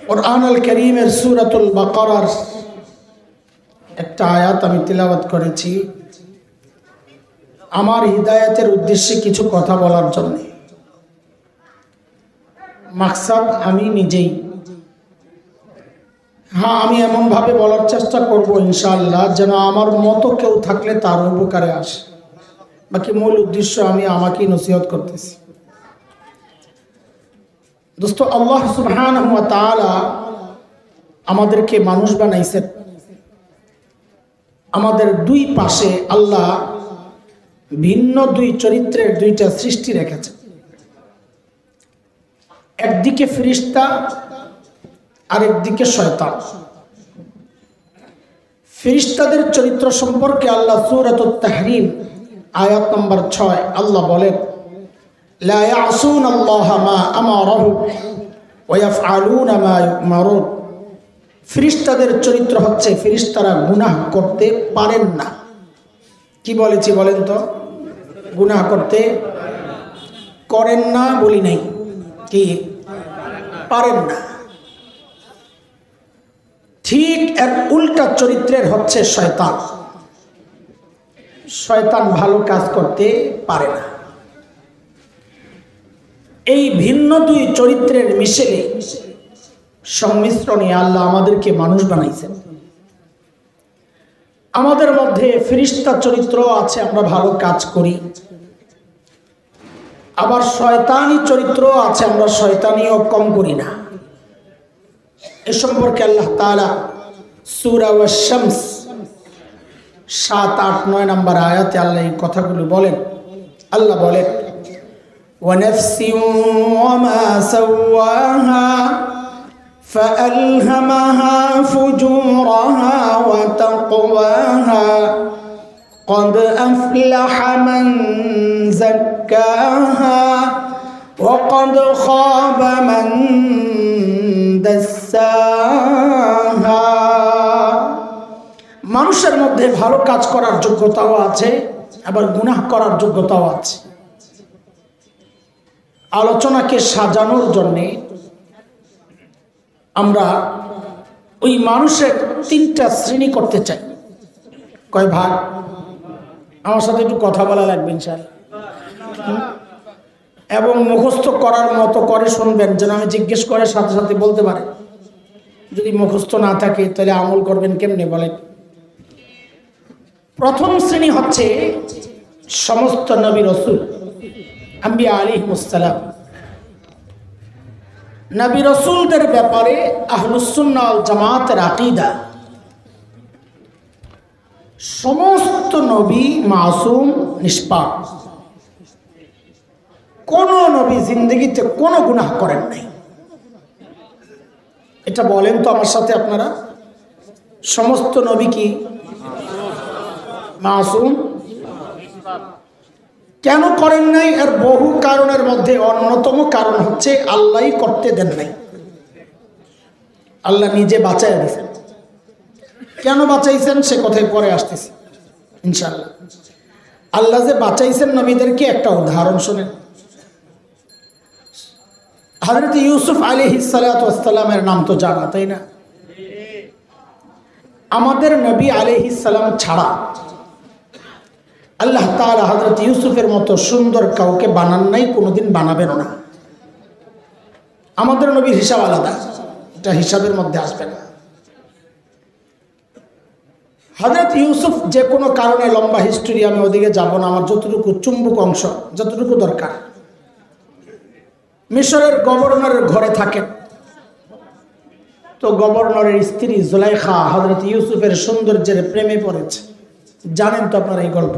কুরআন আল কারীমের সূরাতুল বাকারার একটা আয়াত আমি তিলাওয়াত করেছি আমার হিদায়াতের উদ্দেশ্যে কিছু কথা বলার জন্য। মাকসাদ আমি নিজেই, আমি এমনভাবে বলার চেষ্টা করব ইনশাআল্লাহ যেন আমার মতো কেউ থাকলে তার উপকারে আসে। বাকি মূল উদ্দেশ্য আমি আমাকেই নসিহত করতেছি। দোস্ত, আল্লাহ সুবহানাহু ওয়া তাআলা আমাদেরকে মানুষ বানাইছেন। আমাদের দুই পাশে আল্লাহ ভিন্ন দুই চরিত্রের দুইটা সৃষ্টি রেখেছেন। একদিকে ফেরেশতা, আরেকদিকে শয়তান। ফেরেশতাদের চরিত্র সম্পর্কে আল্লাহ সূরাতুত তাহরিম আয়াত নম্বর 6 আল্লাহ বলেন, লা ইয়াসুনাল্লাহা মা আমারাহু ওয়া ইয়াফআলুনা মা ইউমারুন। ফেরেশতাদের চরিত্র হচ্ছে ফেরেশতারা গুনাহ করতে পারেন না। কি বলেছি বলেন তো? গুনাহ করতে করেন না বলি নাই, কি পারেন না। ঠিক এর উল্টা চরিত্রের হচ্ছে শয়তান। শয়তান ভালো কাজ করতে পারে না। এই ভিন্ন দুই চরিত্রের মিশেলে সংমিশ্রণে আল্লাহ আমাদেরকে মানুষ বানাইছেন। আমাদের মধ্যে ফেরেশতা চরিত্র আছে, আমরা ভালো কাজ করি। আবার শয়তানি চরিত্র আছে, আমরা শয়তানিও কম করি না। এ সম্পর্কে আল্লাহ তাআলা সূরা ওয়াশ-শামস 7, 8, 9 নম্বর আয়াতে আল্লাহ এই কথাগুলো বলেন। আল্লাহ বলেন, ওয়া নাফসিন ওয়া মা সাওয়াহা ফাআলহামাহা ফুজুরাহা ওয়া তাকওয়াহা قد أفلح من زكاها وقد خاب من دساها। মানুষের মধ্যে ভালো কাজ করার যোগ্যতাও আছে, আবার গুনাহ করার যোগ্যতাও আছে। আলোচনাকে সাজানোর জন্যে আমরা ওই মানুষের 3টা শ্রেণী করতে চাই। কয় ভাগ? আমার সাথে একটু কথা বলা লাগবে ইনশাআল্লাহ, এবং মুখস্থ করার মতো করে শুনবেন যেন আমি জিজ্ঞেস করে সাথে সাথে বলতে পারে। যদি মুখস্থ না থাকে তাহলে আমল করবেন কেমনে বলেন? প্রথম শ্রেণী হচ্ছে সমস্ত নবী রাসূল আম্বিয়া আলাইহিস সালাম। নবী রাসূলদের ব্যাপারে আহলুস সুন্নাহ ওয়াল জামাতের আকীদা, সমস্ত নবী মাসুম, নিষ্পাপ। কোন নবী জিন্দেগিতে কোনো গুনাহ করেন নাই। এটা বলেন তো আমার সাথে আপনারা, সমস্ত নবী কি মাসুম? কেন করেন নাই? এর বহু কারণের মধ্যে অন্যতম কারণ হচ্ছে আল্লাহই করতে দেন নাই। আল্লাহ নিজে বাঁচায় দিয়েছেন। কেন বাঁচাইছেন সে কথায় পরে আসতেছে ইনশাআল্লাহ। আল্লাহ যে বাঁচাইছেন নবীদেরকে একটা উদাহরণ শোনেন। হযরত ইউসুফ আলাইহিস সালাতু ওয়াস সালামের নাম তো জানা, তাই না? আমাদের নবী আলাইহিস সালাম ছাড়া আল্লাহ তাআলা হযরত ইউসুফের মতো সুন্দর কাউকে বানান নাই, কোনোদিন বানাবেন না। আমাদের নবীর হিসাব আলাদা, এটা হিসাবের মধ্যে আসবে না। হযরত ইউসুফ যে কোনো কারণে, লম্বা হিস্টোরি, আমি ওদিকে যাব না। আমার যতটুকু চুম্বক অংশ, যতটুকু দরকার, মিশরের গভর্নরের ঘরে থাকেন। তো গভর্নরের স্ত্রী জুলাইখা হযরত ইউসুফের সৌন্দর্যের প্রেমে পড়েছে। জানেন তো আপনারা এই গল্প।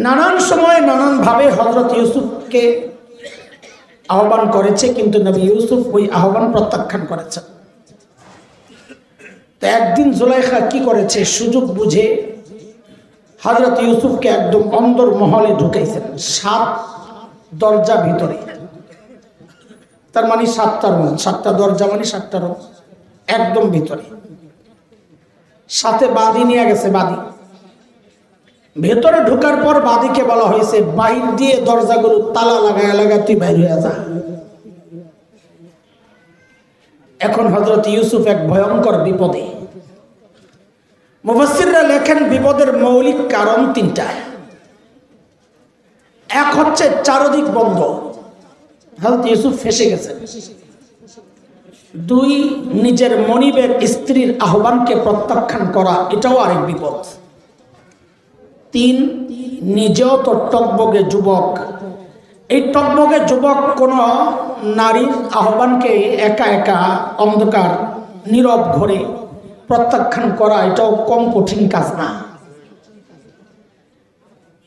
নানান সময় নানান ভাবে হযরত ইউসুফকে আহ্বান করেছে, কিন্তু নবী ইউসুফ ওই আহ্বান প্রত্যাখ্যান করেছেন। তো একদিন জুলাইখা কি করেছে, সুযোগ বুঝে হযরত ইউসুফকে একদম অন্দর মহলে ঢুকাইছেন, 7 দরজা ভিতরে। তার মানে 7টা রুম, 7টা দরজা মানে 7টা রুম, একদম ভিতরে। সাথে বাদী নিয়ে গেছে, বাদী। ভেতরে ঢোকার পর বাদীকে বলা হয়েছে বাহির দিয়ে দরজাগুলো তালা লাগায় লাগায় তুই বাইর হয়ে যা। এখন হযরত ইউসুফ এক ভয়ঙ্কর বিপদে। মুফাসসিররা লেখেন বিপদের মৌলিক কারণ তিনটা। এক হচ্ছে চারদিক বন্ধ, হযরত ইউসুফ ফেঁসে গেছেন। দুই, নিজের মনিবের স্ত্রীর আহ্বানকে প্রত্যাখ্যান করা, এটাও আরেক বিপদ। তিন, নিজেও তো টকবগে যুবক। এই টকবগে যুবক কোন নারীর আহ্বানকে একা একা অন্ধকার নীরব ঘরে প্রত্যাখ্যান করা, এটাও কম কঠিন কাজ না।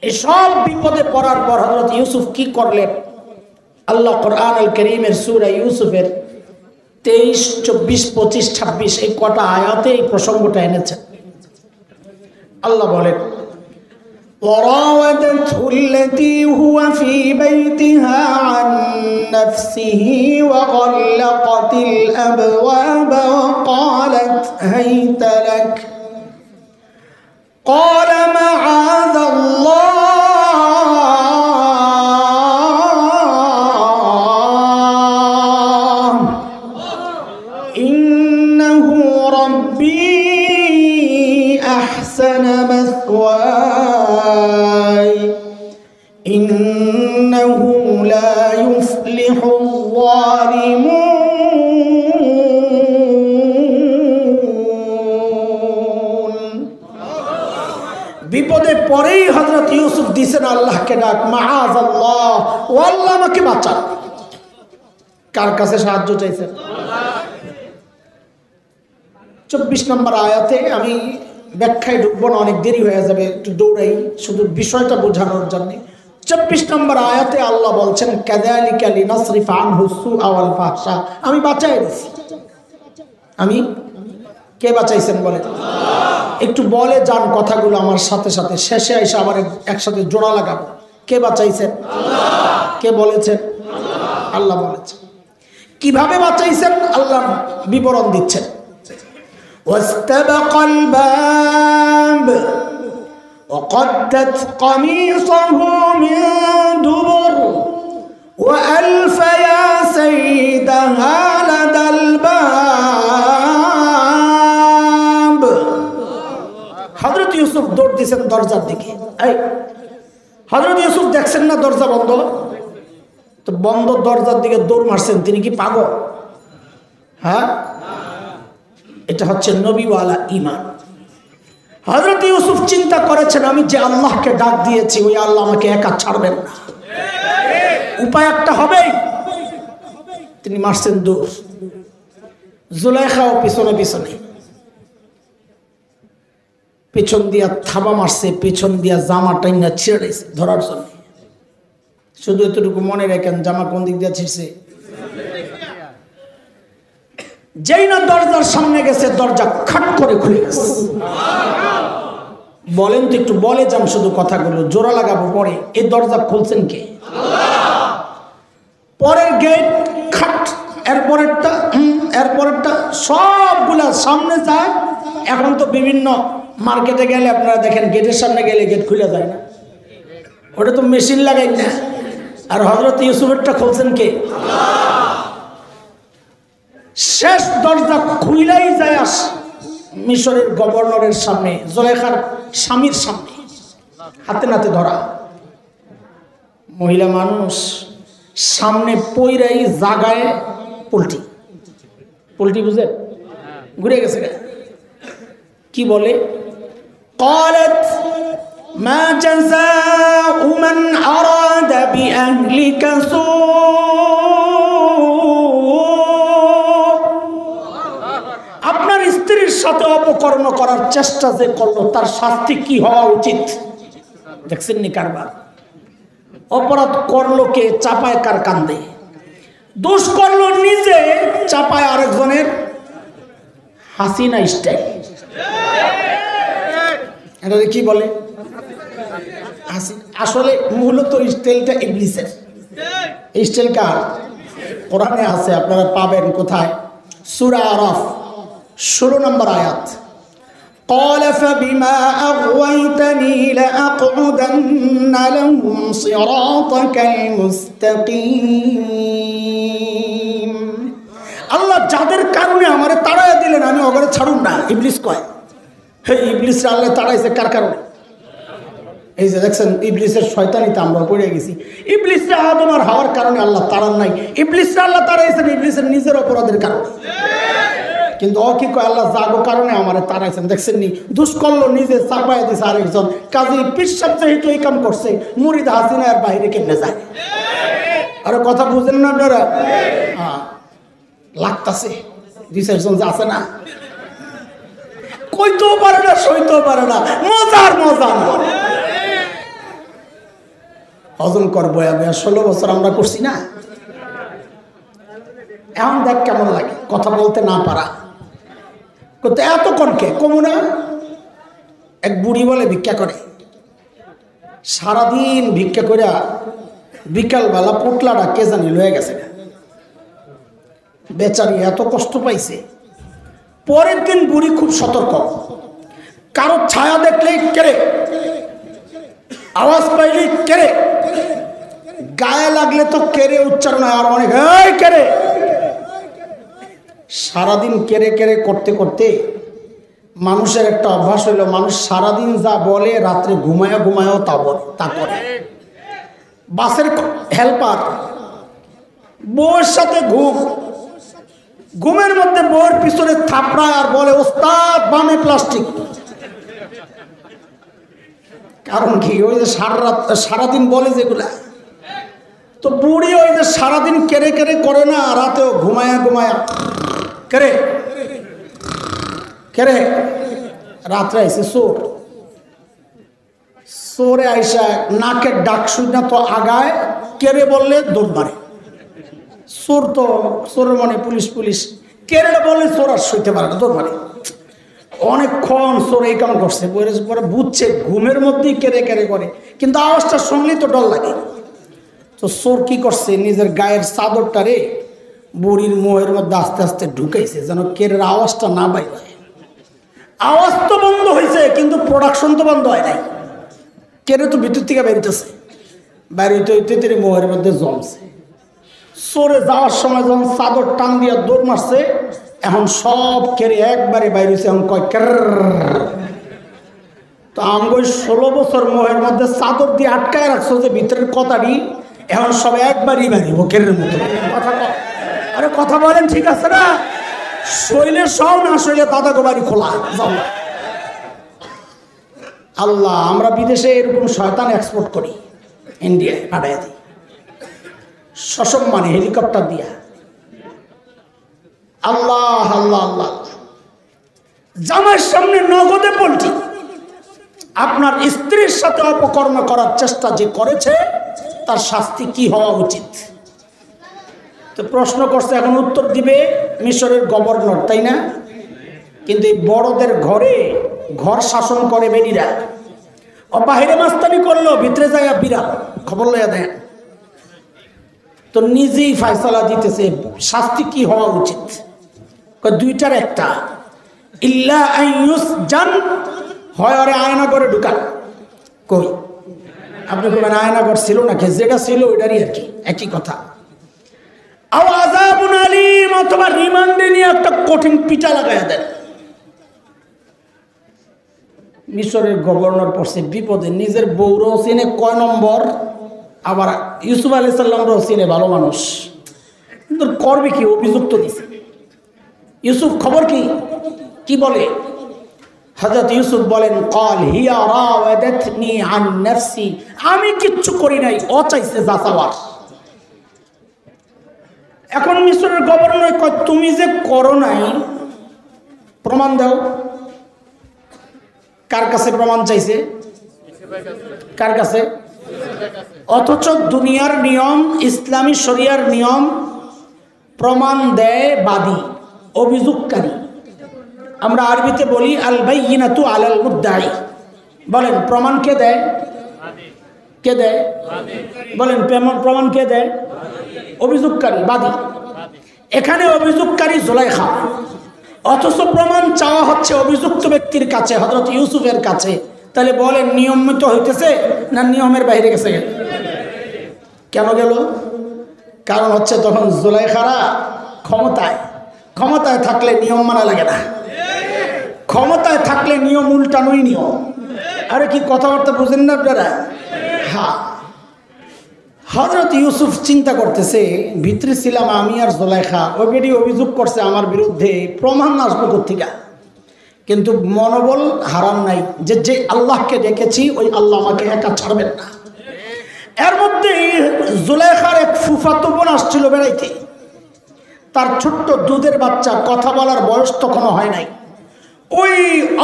এসব বিপদে পড়ার পর হযরত ইউসুফ কি করলেন? আল্লাহ কোরআন আল কারীমের সূরা ইউসুফের 23, 24, 25, 26 এই কটা আয়াতে এই প্রসঙ্গটা এনেছেন। আল্লাহ বলেন, وراودته التي هو في بيتها عن نفسه وغلقت الأبواب وقالت هيت لك قال معاذ الله إنه ربي أحسن مثواي إنه لا يفلح الظالمون। বিপদে পরেই হযরত ইউসুফ দিছেন আল্লাহকে ডাক, মাআযাল্লাহ, ও আল্লাহ আমাকে বাঁচান। কার কাছে সাহায্য চাইছেন? 24 নম্বর আয়াতে, আমি ব্যাখ্যায় ঢুকবো না, অনেক দেরি হয়ে যাবে, একটু দৌড়াই শুধু বিষয়টা বোঝানোর জন্য। 24 নম্বর আয়াতে আল্লাহ বলছেন, কাযালিকা লিনাসরিফা আনহু সুআ ওয়াল ফাহশা, আমি বাঁচাই দিছি। আমি কে বাঁচাইছেন বলেন? একটু বলে যান কথাগুলো আমার সাথে সাথে, শেষে এসে আবার একসাথে জোড়া লাগাবো। কে বাঁচাইছেন? কে বলেছেন? আল্লাহ বলেছেন। কিভাবে বাঁচাইছেন আল্লাহ বিবরণ দিচ্ছেন। واستبق الباب وقدت قميصه من دبر وألف يا سيدها لدى الباب। হযরত ইউসুফ দৌড় দিয়েছেন দরজার দিকে। এই হযরত ইউসুফ দেখছেন না দরজা বন্ধ, তো বন্ধ দরজার দিকে দৌড় মারছেন, তিনি কি পাগল? হ্যাঁ, এটা হচ্ছে নবীওয়ালা ঈমান। হযরত ইউসুফ চিন্তা করেছেন, আমি যে আল্লাহকে ডাক দিয়েছি ওই আল্লাহ আমাকে একা ছাড়বেন না, উপায় একটা হবেই। তিনি মারছেন দৌড়। জুলাইখাও পিছনে পিছনে, পেছন দিয়া থাবা মারছে, পেছন দিয়া জামা টাইনা ছিঁড়েছে ধরার জন্য। শুধু এতটুকু মনে রাখেন, জামা কোন দিক দিয়ে ছিঁড়ছে? যেই না দরজার সামনে গেছে, দরজা খাট করে খুলে গেছে। বলেন তো, একটু বলে যান শুধু কথাগুলো, জোড়া লাগাবো পরে। এই দরজা খুলছেন কে? পরের গেট খাট, এরপরেরটা সবগুলা সামনে যায়। এখন তো বিভিন্ন মার্কেটে গেলে আপনারা দেখেন, গেটের সামনে গেলে গেট খুলে যায় না, ওটা তো মেশিন লাগাই না। আর হযরত ইউসুফেরটা খুলছেন কে? শেষ দরজা খুইলাই যায় মিশরের গভর্নরের সামনে, জুলাইখার স্বামীর সামনে, হাতে নাতে ধরা মহিলা মানুষ, সামনে পইরাই জাগায় পোল্টি। পোল্টি বুঝে ঘুরে গেছে। কি বলে? قالت ما جزاء من أراد بأهلك سوء। আপনার স্ত্রীর সাথে অপকর্ম করার চেষ্টা যে করলো তার শাস্তি কি হওয়া উচিত? দেখছেন নি কারবার? অপরাধ করলো কে? চাপায় কার কান্দে? দোষ করলো নিজে, চাপায় আরেকজনের হাসিনা স্টাইল। এটা কি বলে? আসলে মূলত স্টাইলটা ইবলিসের। স্টাইল কার? কোরআনে আছে, আপনারা পাবেন কোথায়? সূরা আরাফ 16 নম্বর আয়াত। قال فبما أغويتني لأقعدن لهم صراطك المستقيم আল্লাহ যাদের কারণে আমারে তাড়ায় দিলেন আমি ওগরে ছাড়ুন না ইবলিস কয় হে ইবলিস আল্লাহ তাড়াইছে কার কারণে এই যে দেখছেন ইবলিসের শয়তানিতে আমরা পড়ে গেছি ইবলিসরা আদম আর হাওয়ার কারণে আল্লাহ তাড়ান নাই ইবলিসরা আল্লাহ তাড়াইছেন ইবলিসের নিজের অপরাধের কারণে কিন্তু ও কি কয় আল্লাহ জাগো কারণে আমারে তাড়াইছেন দেখছেন নি দুষ্কর্ম নিজে চাপায় দিছে আরেকজন কাজী পিসাব যেহেতু এই কাম করছে মুরিদ হাসিনা আর বাইরে কেমনে যায় আরে কথা বুঝেন না আপনারা হ্যাঁ লাগতাছে দুই চারজন আছে না কইতেও পারে না সইতেও পারে না মজার মজা হজম করবো 16 বছর আমরা করছি না এখন দেখ কেমন লাগে কথা বলতে না পারা করতে এত কনকে কমু না এক বুড়ি বলে ভিক্ষা করে সারাদিন ভিক্ষা করে বিকালবেলা পোটলাটা কে জানি লয়ে গেছে বেচারি এত কষ্ট পাইছে পরের দিন বুড়ি খুব সতর্ক কারো ছায়া দেখলেই কেড়ে আওয়াজ পাইলেই কেড়ে গায়ে লাগলে তো কেড়ে উচ্চারণ হয় আর অনেক কেড়ে সারাদিন কেড়ে কেড়ে করতে করতে মানুষের একটা অভ্যাস হইল মানুষ সারাদিন যা বলে রাত্রে ঘুমায়ও তা করে বাসের হেল্পার বউয়ের সাথে ঘুমের মধ্যে বউয়ের পিছনে থাপড়ায় আর বলে ওস্তাদ বামে প্লাস্টিক কারণ কি ওই যে সারাদিন বলে যেগুলা তো বুড়ি ওই যে সারাদিন কেড়ে কেড়ে করে না রাতেও ঘুমায়া কেড়ে রাত্রে আইসে সোরে আইসা নাকের ডাক শুনে তো আগায় কেড়ে বললে দৌড় মারে চোরের মনে পুলিশ কেড়ে বললে চোর আর সইতে পারে না দৌড় মারে অনেকক্ষণ চোর এই কাম করছে পরে বুঝছে ঘুমের মধ্যেই কেড়ে কেড়ে করে কিন্তু আওয়াজটা শুনলেই তো ডর লাগে তো চোর কি করছে নিজের গায়ের চাদরটারে বুড়ির মোহের মধ্যে আস্তে আস্তে ঢুকাইছে যেন কেড়ের আওয়াজটা না বাইরে হয় আওয়াজ তো বন্ধ হয়েছে কিন্তু প্রোডাকশন তো বন্ধ হয় নাই কেড়ে তো ভিতর থেকে বেরিতেছে বাইরে হইতে মোহের মধ্যে জমছে চোরে যাওয়ার সময় যখন চাদর টান দিয়ে দৌড় মারছে এখন সব কেড়ে একবারে বাইরে হয়েছে এখন কয় কের তো আমগো 16 বছর মোহের মধ্যে চাদর দিয়ে আটকায় রাখছো যে ভিতরের কথাটি এখন সব একবারই বাড়িব কেরের মতো আরে কথা বলেন ঠিক আছে না শৈলের সব না শৈলে দাদা বাড়ি খোলা আল্লাহ আমরা বিদেশে এরকম শয়তান এক্সপোর্ট করি ইন্ডিয়ায় পাঠাই দিই সসম্মানে হেলিকপ্টার দিয়া আল্লাহ আল্লাহ আল্লাহ জামার সামনে নগদে পোল্ট্রি আপনার স্ত্রীর সাথে অপকর্ম করার চেষ্টা যে করেছে তার শাস্তি কি হওয়া উচিত তো প্রশ্ন করছে এখন উত্তর দিবে মিশরের গভর্নর তাই না কিন্তু এই বড়দের ঘর শাসন করে বেডিরা ও বাহিরে মাস্তানি করলো ভিতরে যায় বিরাট খবর লইয়া দেন তো নিজেই ফয়সালা দিতেছে শাস্তি কি হওয়া উচিত দুইটার একটা ইল্লা আইয়ুস জান হয় আরে আয়না করে ঢুকান কই আপনি বলবেন আয়নাঘর ছিল নাকি যেটা ছিল ওইটারই আর কি একই কথা আযাবুন আলীম অথবা রিমান্ডে নিয়ে একটা কঠিন পিটা লাগাইয়া দেন মিশরের গভর্নর পড়ছে বিপদে নিজের বউরও চিনে কয় নম্বর আবার ইউসুফ আলাইহিস সালামরও চিনে ভালো মানুষ কিন্তু করবে কি অভিযুক্ত দিছে ইউসুফ খবর কি বলে হযরত ইউসুফ বলেন ক্বাল হিয়া রাওয়াদাতনি আন নাফসি আমি কিচ্ছু করি নাই ও চাইছে যাচাওয়ার এখন মিশরের গভর্নর কয় তুমি যে করো নাই প্রমাণ দাও কার কাছে প্রমাণ চাইছে কার কাছে অথচ দুনিয়ার নিয়ম ইসলামী শরিয়ার নিয়ম প্রমাণ দেয় বাদী অভিযোগকারী আমরা আরবিতে বলি আল বাইয়িনাতু আলাল মুদ্দাই বলেন প্রমাণ কে দেয় বলেন প্রমাণ কে দেয় অভিযোগকারী বাদী এখানে অভিযোগকারী জুলাইখা অথচ প্রমাণ চাওয়া হচ্ছে অভিযুক্ত ব্যক্তির কাছে, হযরত ইউসুফের কাছে। তাহলে বলেন নিয়মিত হইতেছে না নিয়মের বাইরে গেছে? কেন গেল? কারণ হচ্ছে তখন জুলাইখারা ক্ষমতায় থাকলে নিয়ম মানা লাগে না, ক্ষমতায় থাকলে নিয়ম উল্টানোই নিয়ম। আরে কি কথাবার্তা বুঝেন না আপনারা? হ্যাঁ, হযরত ইউসুফ চিন্তা করতেছে, ভিতরে ছিলাম আমি আর জুলাইখা, ওই বেটি অভিযোগ করছে আমার বিরুদ্ধে, প্রমাণ আসবে কোত্থেকে? কিন্তু মনোবল হারান নাই, যে আল্লাহকে ডেকেছি ওই আল্লাহ আমাকে একা ছাড়বেন না। এর মধ্যে জুলাইখার এক ফুফাতো বোন আসছিল বেড়াইতে, তার ছোট্ট দুধের বাচ্চা, কথা বলার বয়স তখনও হয় নাই। ওই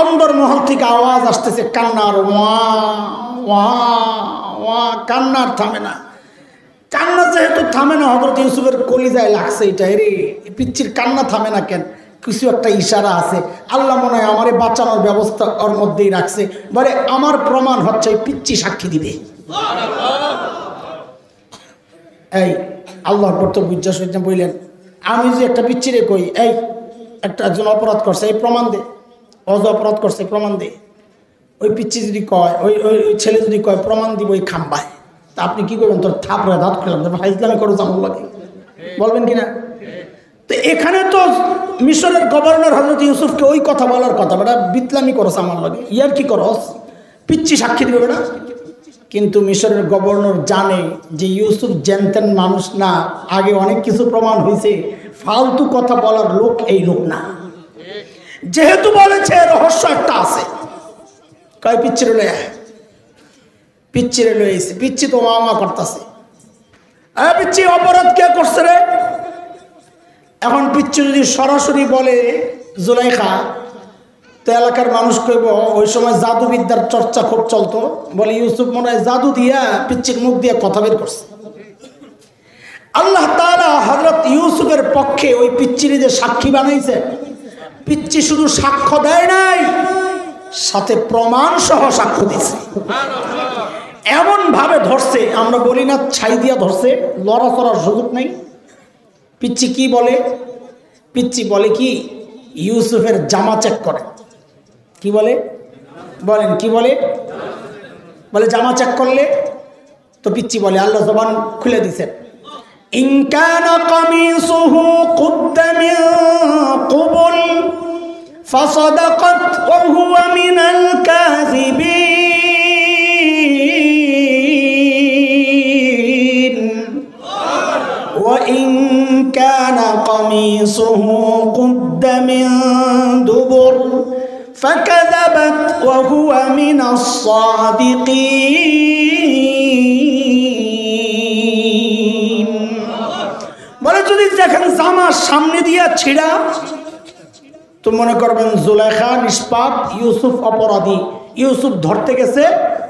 অন্দরমহল থেকে আওয়াজ আসতেছে কান্নার, ওয়া ওয়া ওয়া, কান্নার থামে না। কান্না যেহেতু থামে না, হযরত ইউসুফের কলিজায় লাগছে এটা, রে পিচ্চির কান্না থামে না কেন? কিছু একটা ইশারা আছে, আল্লাহ মনে হয় আমারে বাঁচানোর ব্যবস্থা ওর মধ্যেই রাখছে। বলে আমার প্রমাণ হচ্ছে পিচ্চি সাক্ষী দিবে। এই আল্লাহর পর তো বুঝা সুঝা বললেন, আমি যে একটা পিচ্চিরে কই, এই একজন অপরাধ করছে, এই প্রমাণ দে, অপরাধ করছে প্রমাণ দে। ওই পিচ্চি যদি কয়, ওই ছেলে যদি কয় প্রমাণ দিব ওই খাম্বায়, তা আপনি কি করবেন? তোর থাপড়ে দাঁত খেলাম, ইসলামে করো জামল লাগে, বলবেন কিনা? তো এখানে তো মিশরের গভর্নর হযরত ইউসুফকে ওই কথা বলার কথা, বেটা বিতলামি করস আমার লাগে, ইয়ার কি করস, পিচ্চি সাক্ষী দিবে বেটা। কিন্তু মিশরের গভর্নর জানে যে ইউসুফ জেনতেন মানুষ না, আগে অনেক কিছু প্রমাণ হয়েছে, ফালতু কথা বলার লোক এই লোক না। যেহেতু বলেছে রহস্য একটা আছে, কয় পিচ্চিরে লয়ে, পিচ্চিরে লয়েছে, পিচ্চি তো মা করতেছে, পিচ্চি অপরাধ কে করছে রে? এখন পিচ্চি যদি সরাসরি বলে জুলাইখা, তো এলাকার মানুষ কইব, ওই সময় জাদুবিদ্যার চর্চা খুব চলতো, বলে ইউসুফ মনে হয় জাদু দিয়া পিচ্চির মুখ দিয়ে কথা বের করছে। আল্লাহ তাআলা হযরত ইউসুফের পক্ষে ওই পিচ্চির যে সাক্ষী বানাইছে, পিচ্চি শুধু সাক্ষ্য দেয় নাই, সাথে প্রমাণ সহ সাক্ষ্য দিছে। এমন ভাবে ধরছে, আমরা বলি না ছাই দিয়া ধরছে, লড়াচড়ার সুযোগ নেই। পিচ্চি কি বলে? পিচ্চি বলে কি, ইউসুফের জামা চেক করে। কি বলে? বলেন কি বলে? বলে জামা চেক করলে তো পিচ্চি বলে, আল্লাহ জবান খুলে দিছেন, ইন কানা কামিসুহু কুদ্দা মিন কুবুল ফাসাদাকাত ওয়া হুয়া মিনাল কাযিবিন ওয়া ইন কানা কামিসুহু কুদ্দা মিন দুবুর ফাকাযাবাত ওয়া হুয়া মিনাস সাদিকিন। বলে যদি দেখেন জামা সামনে দিয়া ছিড়া, তো মনে করবেন জুলাইখা নিষ্পাপ, ইউসুফ অপরাধী। ইউসুফ ধরতে গেছে,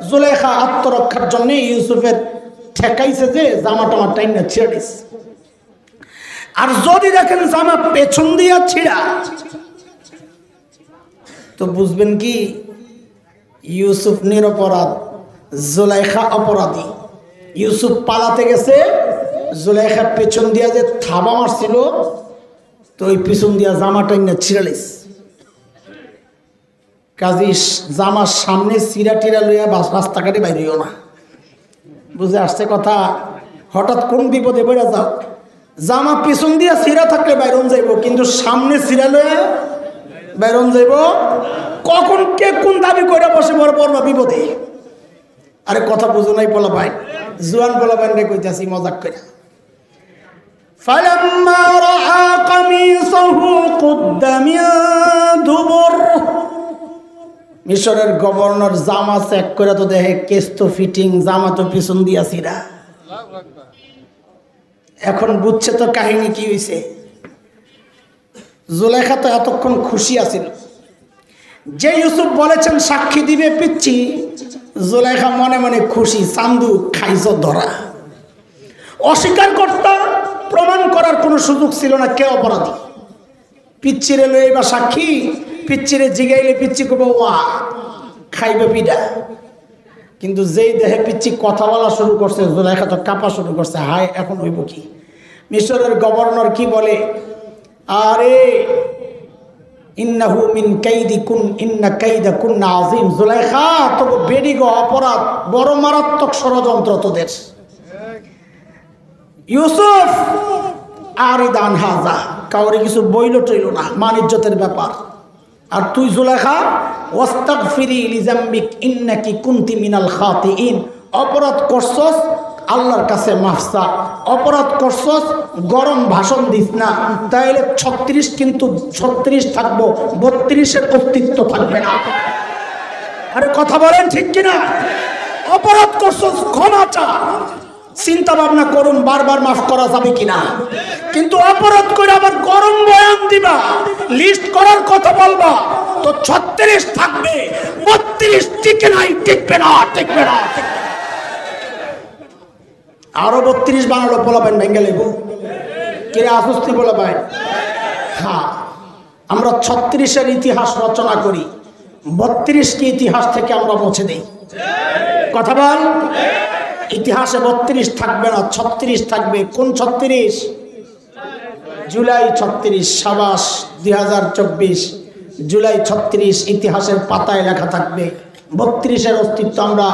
জুলাইখা আত্মরক্ষার জন্য ইউসুফের ঠেকাইছে যে জামা টামা টাইনা ছিঁড়ে দিছে। আর যদি দেখেন জামা পেছন দিয়া ছিঁড়া, তো বুঝবেন কি ইউসুফ নিরপরাধ, জুলাইখা অপরাধী। ইউসুফ পালাতে গেছে, জুলাইখা পেছন দিয়া যে থাবা মারছিল, তো ওই পিছন দিয়া জামা টাইনা ছিঁড়ালিস। কাজী জামার সামনে চিরা টিরা লইয়া রাস্তাঘাটে বাইরেও না। বুঝে আসছে কথা? হঠাৎ কোন বিপদে বেড়ে যাও, জামা পিছন দিয়া চিরা থাকলে বাইরন যাইব, কিন্তু সামনে চিরা লইয়া বাইরন যাইব। কখন কে কোন দাবি করে বসে বড় পড়বা বিপদে। আরে কথা বুঝো নাই পোলা ভাই, জুয়ান পোলা ভাই রে কইতাছি মজাক করে। فلما رأى قميصه قد من دبر, মিশরের গভর্নর জামা চেক করে তো দেখে কেস তো ফিটিং, জামা তো পিছন দিয়া ছিড়া। এখন বুঝছে তো কাহিনী কি হয়েছে। জুলাইখা তো এতক্ষণ খুশি আছিল, যে ইউসুফ বলেছেন সাক্ষী দিবে পিচ্ছি, জুলাইখা মনে মনে খুশি, চান্দু খাইছ ধরা। অস্বীকার করতা, প্রমাণ করার কোনো সুযোগ ছিল না কে অপরাধী। পিচ্চিরে লই বা সাক্ষী, পিচ্চিরে জিগাইলে পিচ্ছি কব ওয়া, খাইবে পিডা। কিন্তু যেই দেহে পিচ্ছি কথা বলা শুরু করছে, জুলাইখা তো কাঁপা শুরু করছে, হায় এখন হইব কি। মিশরের গভর্নর কি বলে, আরে ইন্নাহু মিন কাইদিকুন ইন্না কাইদাকুন্না আযীম। জুলাইখা, তবু বেডিগো অপরাধ, বড় মারাত্মক ষড়যন্ত্র তোদের। ইউসুফ আরিদান হাজা, কাউরে কিছু বইল টইল না, মান ইজ্জতের ব্যাপার। আর তুই জুলাইখা, ওয়াস্তাগফিরি লিজাম্বিক ইন্নাকি কুনতি মিনাল খাতিইন, অপরাধ করছস আল্লাহর কাছে মাফ চা। অপরাধ করছস, গরম ভাষণ দিস না, তাইলে 36 কিন্তু 36 থাকবো, 32-এর অস্তিত্ব থাকবে না। আরে কথা বলেন ঠিক কিনা? অপরাধ করছস, ক্ষমা চা, চিন্তা ভাবনা করুন বারবার মাফ করা যাবে কিনা। কিন্তু অপরাধ করে আবার গরম বয়ান দিবা, লিস্ট করার কথা বলবা, তো 36 থাকবে, 32 টিকে নাই, টিকবে না, টিকবে না। আরো 32 বানালো, বলাবেন ভেঙ্গে লেবু কিরে আসুস্তি বলাবেন। হ্যাঁ, আমরা 36-এর ইতিহাস রচনা করি, 32টি ইতিহাস থেকে আমরা মুছে দিই। কথা বল, ইতিহাসে 32 থাকবে না, 36 থাকবে। কোন 36? জুলাই 36। সাবাস, 2024 জুলাই 36 ইতিহাসের পাতায় লেখা থাকবে। 32-এর অস্তিত্ব আমরা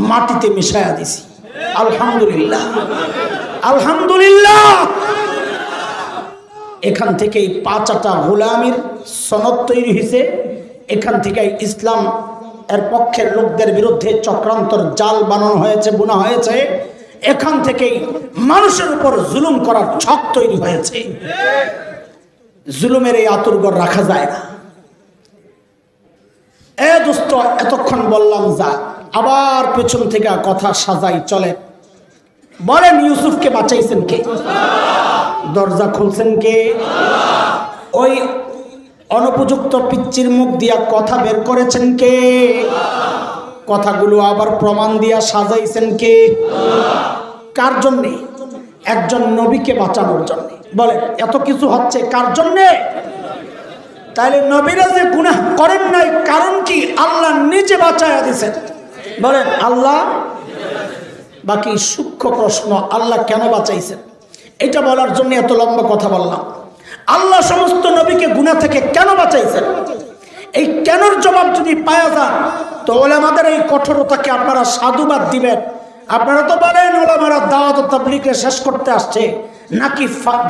মাটিতে মিশাইয়া দিছি। আলহামদুলিল্লাহ, আলহামদুলিল্লাহ। এখান থেকেই 5টা গোলামির সনদ তৈরি হয়েছে। এখান থেকে ইসলাম এর পক্ষের লোকদের বিরুদ্ধে চক্রান্তর জাল বানানো হয়েছে, বোনা হয়েছে। এখান থেকেই মানুষের উপর জুলুম করার ছক তৈরি হয়েছে। জুলুমের এই আতুরঘর রাখা যায় না। এ দোস্ত, এতক্ষণ বললাম যা, আবার পেছন থেকে কথা সাজাই চলে। বলেন, ইউসুফকে বাঁচাইছেন কে? দরজা খুলছেন কে? ওই অনুপযুক্ত পিচ্চির মুখ দিয়া কথা বের করেছেন কে? কথাগুলো আবার প্রমাণ দিয়া সাজাইছেন কে? কার জন্যে? একজন নবীকে বাঁচানোর জন্যে। বলেন, এত কিছু হচ্ছে কার জন্যে? তাইলে নবীরা যে গুনাহ করেন নাই, কারণ কি? আল্লাহ নিজে বাঁচাইয়া দিয়েছেন। বলেন আল্লাহ। বাকি সূক্ষ্ম প্রশ্ন, আল্লাহ কেন বাঁচাইছেন? এটা বলার জন্য এত লম্বা কথা বললাম। আল্লাহ সমস্ত নবীকে গুনাহ থেকে কেন বাঁচাইছেন? এই কেনর জবাব যদি পাওয়া যান, তো ওলামাদের এই কঠোরতাকে আপনারা সাধুবাদ দিবেন। আপনারা তো বলেন ওলামারা দাওয়াত ও তাবলীগকে শেষ করতে আসছে, নাকি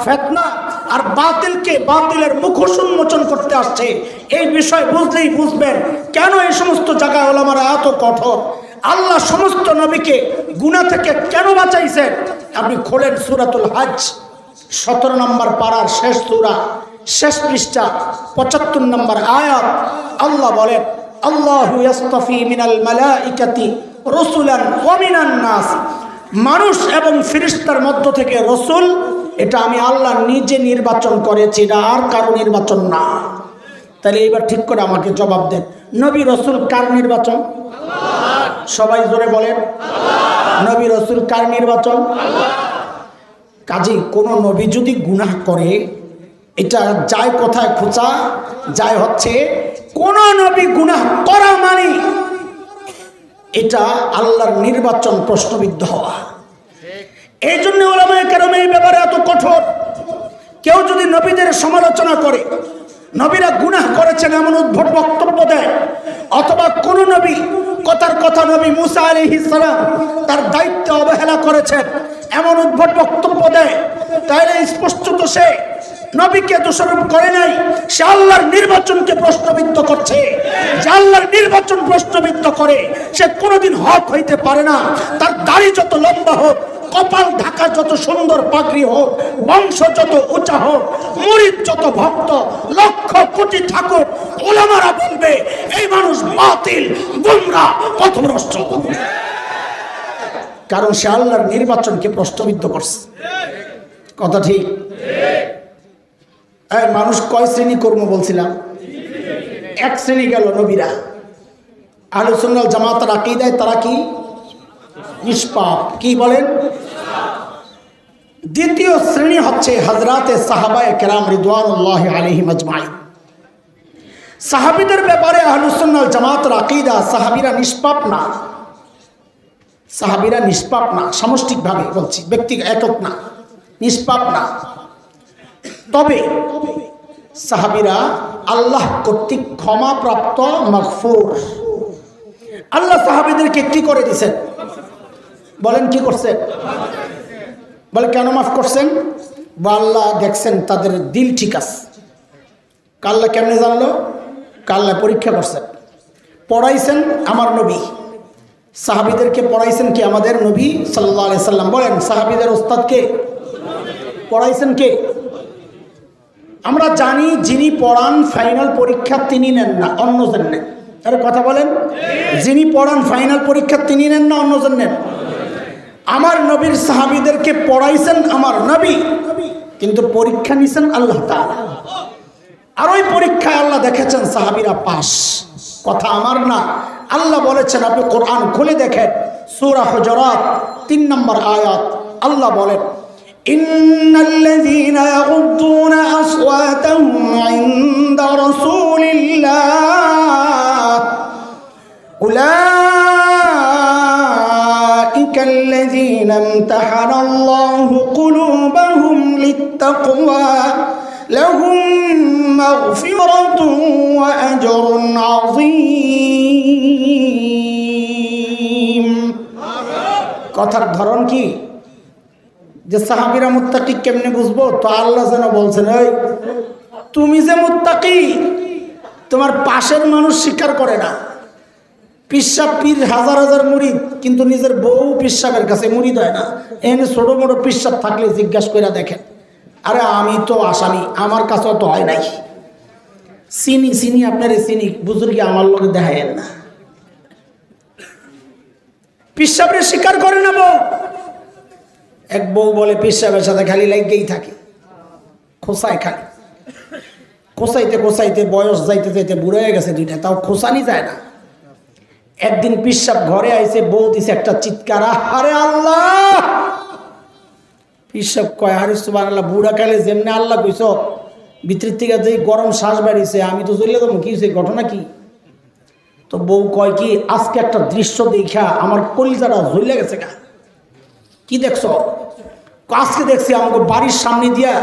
ফিতনা আর বাতিলকে, বাতিলের মুখোশ উন্মোচন করতে আসছে। এই বিষয় বুঝলেই বুঝবেন কেন এই সমস্ত জায়গায় ওলামারা এত কঠোর। আল্লাহ সমস্ত নবীকে গুনাহ থেকে কেন বাঁচাইছেন? আপনি খোলেন সূরাতুল হজ, 17 নম্বর পারার শেষ সূরা, শেষ পৃষ্ঠা, 75 নম্বর আয়াত। আল্লাহ বলেন, আল্লাহু ইয়াসতাফি মিনাল মালাইকাতি রাসূলান ওয়া মিনান নাস। মানুষ এবং ফেরেশতার মধ্য থেকে রাসূল, এটা আমি আল্লাহ নিজে নির্বাচন করেছি, না আর কারো নির্বাচন না। তাহলে এবার ঠিক করে আমাকে জবাব দেন, নবী রাসূল কার নির্বাচন? সবাই জোরে বলেন, নবী রাসূল কার নির্বাচন? কাজেই কোন নবী যদি গুনাহ করে, এটা যায় কোথায় খোঁচা যায় হচ্ছে, কোন নবী গুনাহ করা মানে এটা আল্লাহর নির্বাচন প্রশ্নবিদ্ধ হওয়া। এই জন্য উলামায়ে কেরাম এই ব্যাপারে এত কঠোর। কেউ যদি নবীদের সমালোচনা করে, নবীরা গুনাহ করেছেন এমন উদ্ভট বক্তব্য দেয়, অথবা কোন নবী কথার কথা নবী মুসা আলাইহিস সালাম তার দায়িত্ব অবহেলা করেছেন এমন উদ্ভট বক্তব্য দেয়, তাহলে স্পষ্টত সে নবীকে দোষারোপ করে নাই, সে আল্লাহর নির্বাচনকে প্রশ্নবিদ্ধ করছে। যে আল্লাহর নির্বাচন প্রশ্নবিদ্ধ করে, সে কোনোদিন হক হইতে পারে না। তার দাড়ি যত লম্বা হোক, কপাল ঢাকা যত সুন্দর পাগড়ি হোক, বংশ যত উঁচা হোক, মুরিদ যত ভক্ত লক্ষ কোটি থাকুক, ওলামারা বলবে এই মানুষ বাতিল, গুমরাহ, পথভ্রষ্ট। কারণ সে আল্লাহর নির্বাচনকে প্রশ্নবিদ্ধ করছে। কথা ঠিক? মানুষ কয় শ্রেণী কর্ম বলছিলাম? এক শ্রেণী গেল নবীরা। আহলে সুন্নাত ওয়াল জামাতের আকীদায় তারা কি? নিষ্পাপ। কি বলেন? দ্বিতীয় শ্রেণী হচ্ছে হযরতে সাহাবায়ে কেরাম রিদওয়ানুল্লাহি আলাইহিম আজমাইন। সাহাবীদের ব্যাপারে আহলে সুন্নাত ওয়াল জামাতের আকীদা, সাহাবীরা নিষ্পাপ না। সাহাবীরা নিষ্পাপ না, সামষ্টিকভাবে বলছি, ব্যক্তি একক না, নিষ্পাপ না। তবে সাহাবীরা আল্লাহ কর্তৃক ক্ষমাপ্রাপ্ত মাগফুর। আল্লাহ সাহাবীদেরকে কি করে দিয়েছেন বলেন? কি করছেন? বলে কেন মাফ করছেন? বা আল্লাহ দেখছেন তাদের দিল ঠিক আছে। আল্লাহ কেমনে জানলো? আল্লাহ পরীক্ষা করছেন, পড়াইছেন আমার নবী, সাহাবীদেরকে পড়াইছেন কি? আমাদের নবী সাল্লাল্লাহু আলাইহি সাল্লাম। বলেন সাহাবীদের ওস্তাদকে পড়াইছেন কে? আমরা জানি যিনি পড়ান ফাইনাল পরীক্ষা তিনি নেন না, অন্যজন নেন। আরে কথা বলেন, যিনি পড়ান ফাইনাল পরীক্ষা তিনি নেন না, অন্যজন নেন। আমার নবীর সাহাবীদেরকে পড়াইছেন আমার নবী, কিন্তু পরীক্ষা নিছেন আল্লাহ তাআলা। আর ওই পরীক্ষায় আল্লাহ দেখেছেন সাহাবীরা পাস। কথা আমার না, আল্লাহ বলেছেন। আপনি কোরআন খুলে দেখেন, সূরা হুজুরাত 3 নম্বর আয়াত। আল্লাহ বলেন, ইন্নাল্লাযীনা ইয়াগুদ্দুনা আসওয়াতাহুম ইনদা রাসূলিল্লাহ উলাইকাল্লাযীনা ইমতাহানাল্লাহু কুলুবাহুম লিত্তাকওয়া লাহুম মাগফিরাতুন ওয়া আজরুন আযীম। কথার ধরন কি? যে সাহাবীরা মুত্তাকি কেমনে বুঝবো? তো আল্লাহ যেন বলছেন, এই তুমি যে মুত্তাকি তোমার পাশের মানুষ স্বীকার করে না। পিসাব পীর হাজার হাজার মুরিদ, কিন্তু নিজের বউ পিসাবের কাছে মুরিদ হয় না। এনে ছোট বড় পিসাব থাকলে জিজ্ঞাসা করে দেখেন, আরে আমি তো আসামি, আমার কাছেও তো হয় নাই। চিনি চিনি আপনার চিনি বুজুর্গে আমার লোক দেখায় না। পিসাবের স্বীকার করে না বউ। এক বউ বলে পিসাবের সাথে খালি লাগেই থাকে, খোসায় খালি খোসাইতে খোসাইতে বয়স যাইতে যাইতে বুড়ো হয়ে গেছে দুইটা, তাও খোসানি যায় না। একদিন পিসাব ঘরে আইছে, বউ দিছে একটা চিৎকার, আরে আল্লাহ! পিসাব কয়, আরে সুবহানাল্লাহ, বুড়া কালে যেমনি আল্লাহ কইছ, ভিতর থেকে যে গরম শ্বাস বাড়িছে, আমি তো চলে যাবো। কি হয়েছে, ঘটনা কি? তো বউ কয় কি, আজকে একটা দৃশ্য দেখা আমার কলিজাটা জ্বলে গেছে গা। কি দেখছো? আজকে দেখছি আমাকে বাড়ির সামনে দিয়া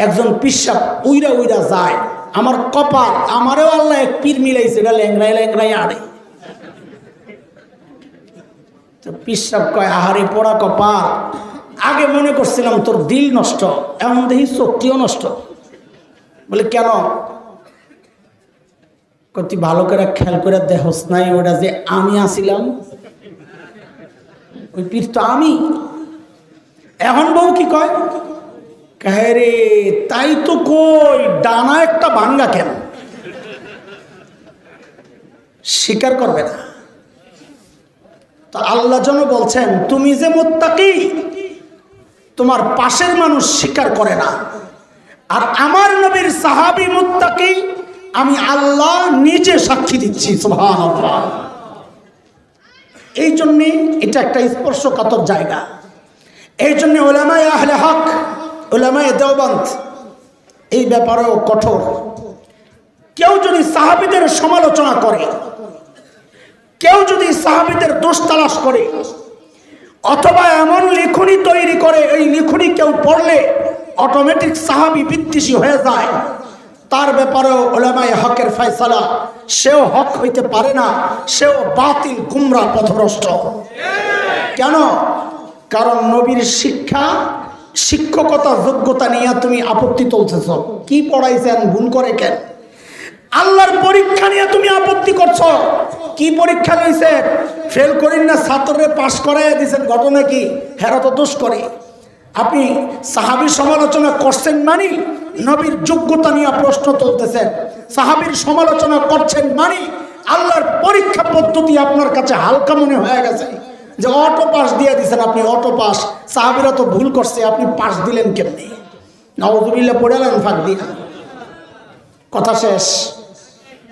একজন পিসাব উইরা উইরা যায়। আমার কপাল, আমারও আল্লাহ এক পীর মিলাইছে, এটা ল্যাংরাই ল্যাংরাই আড়ে। তো পিসাব কয়, আহারে পোড়া কপাল, আগে মনে করছিলাম তোর দিল নষ্ট, এমন দেখি শক্তিও নষ্ট। বলে কেন? তুই ভালো করে খেয়াল করে দেখোস নাই ওটা যে আমি আসিলাম, ওই পীর তো আমি। এখন বউ কি কয়, কাহে রে তাই তো কই, ডানা একটা ভাঙ্গা কেন? স্বীকার করবে না। তো আল্লাহ যেন বলছেন, তুমি যে মুত্তাকি তোমার পাশের মানুষ স্বীকার করে না, আর আমার নবীর সাহাবী মুত্তাকি, আমি আল্লাহ নিজে সাক্ষী দিচ্ছি। সুবহানাল্লাহ। এই জন্যে এটা একটা স্পর্শকাতর জায়গা। এই জন্য উলামায়ে আহলে হক, উলামায়ে দেওবন্দ এই ব্যাপারেও কঠোর। কেউ যদি সাহাবীদের সমালোচনা করে, কেউ যদি সাহাবীদের দোষ তালাশ করে, অথবা এমন লিখনি তৈরি করে, এই লিখনি কেউ পড়লে অটোমেটিক সাহাবী বিদ্বেষী হয়ে যায়, তার ব্যাপারেও উলামায়ে হকের ফয়সালা, সেও হক হইতে পারে না, সেও বাতিল গুমরা পথভ্রষ্ট। কেন? কারণ নবীর শিক্ষা, শিক্ষকতা যোগ্যতা নিয়ে তুমি আপত্তি তুলতেছ। কি পড়াইছেন, ভুল করে কেন? আল্লাহর পরীক্ষা নিয়ে তুমি আপত্তি করছো। কি পরীক্ষা লইছে? ফেল করেন না, ছাত্ররে পাস করাইয়া দিয়েছেন। ঘটনা কি? হেরা তো দোষ করে। আপনি সাহাবীর সমালোচনা করছেন মানে নবীর যোগ্যতা নিয়ে প্রশ্ন তুলতেছেন। সাহাবীর সমালোচনা করছেন মানে আল্লাহর পরীক্ষা পদ্ধতি আপনার কাছে হালকা মনে হয়ে গেছে, যে অটো পাস দিয়ে দিয়েছেন আপনি, অটো পাস। সাহাবীরা তো ভুল করছে, আপনি পাস দিলেন কেমনি? নাউযুবিল্লাহ পড়ালেন ফাঁক দিয়া। কথা শেষ।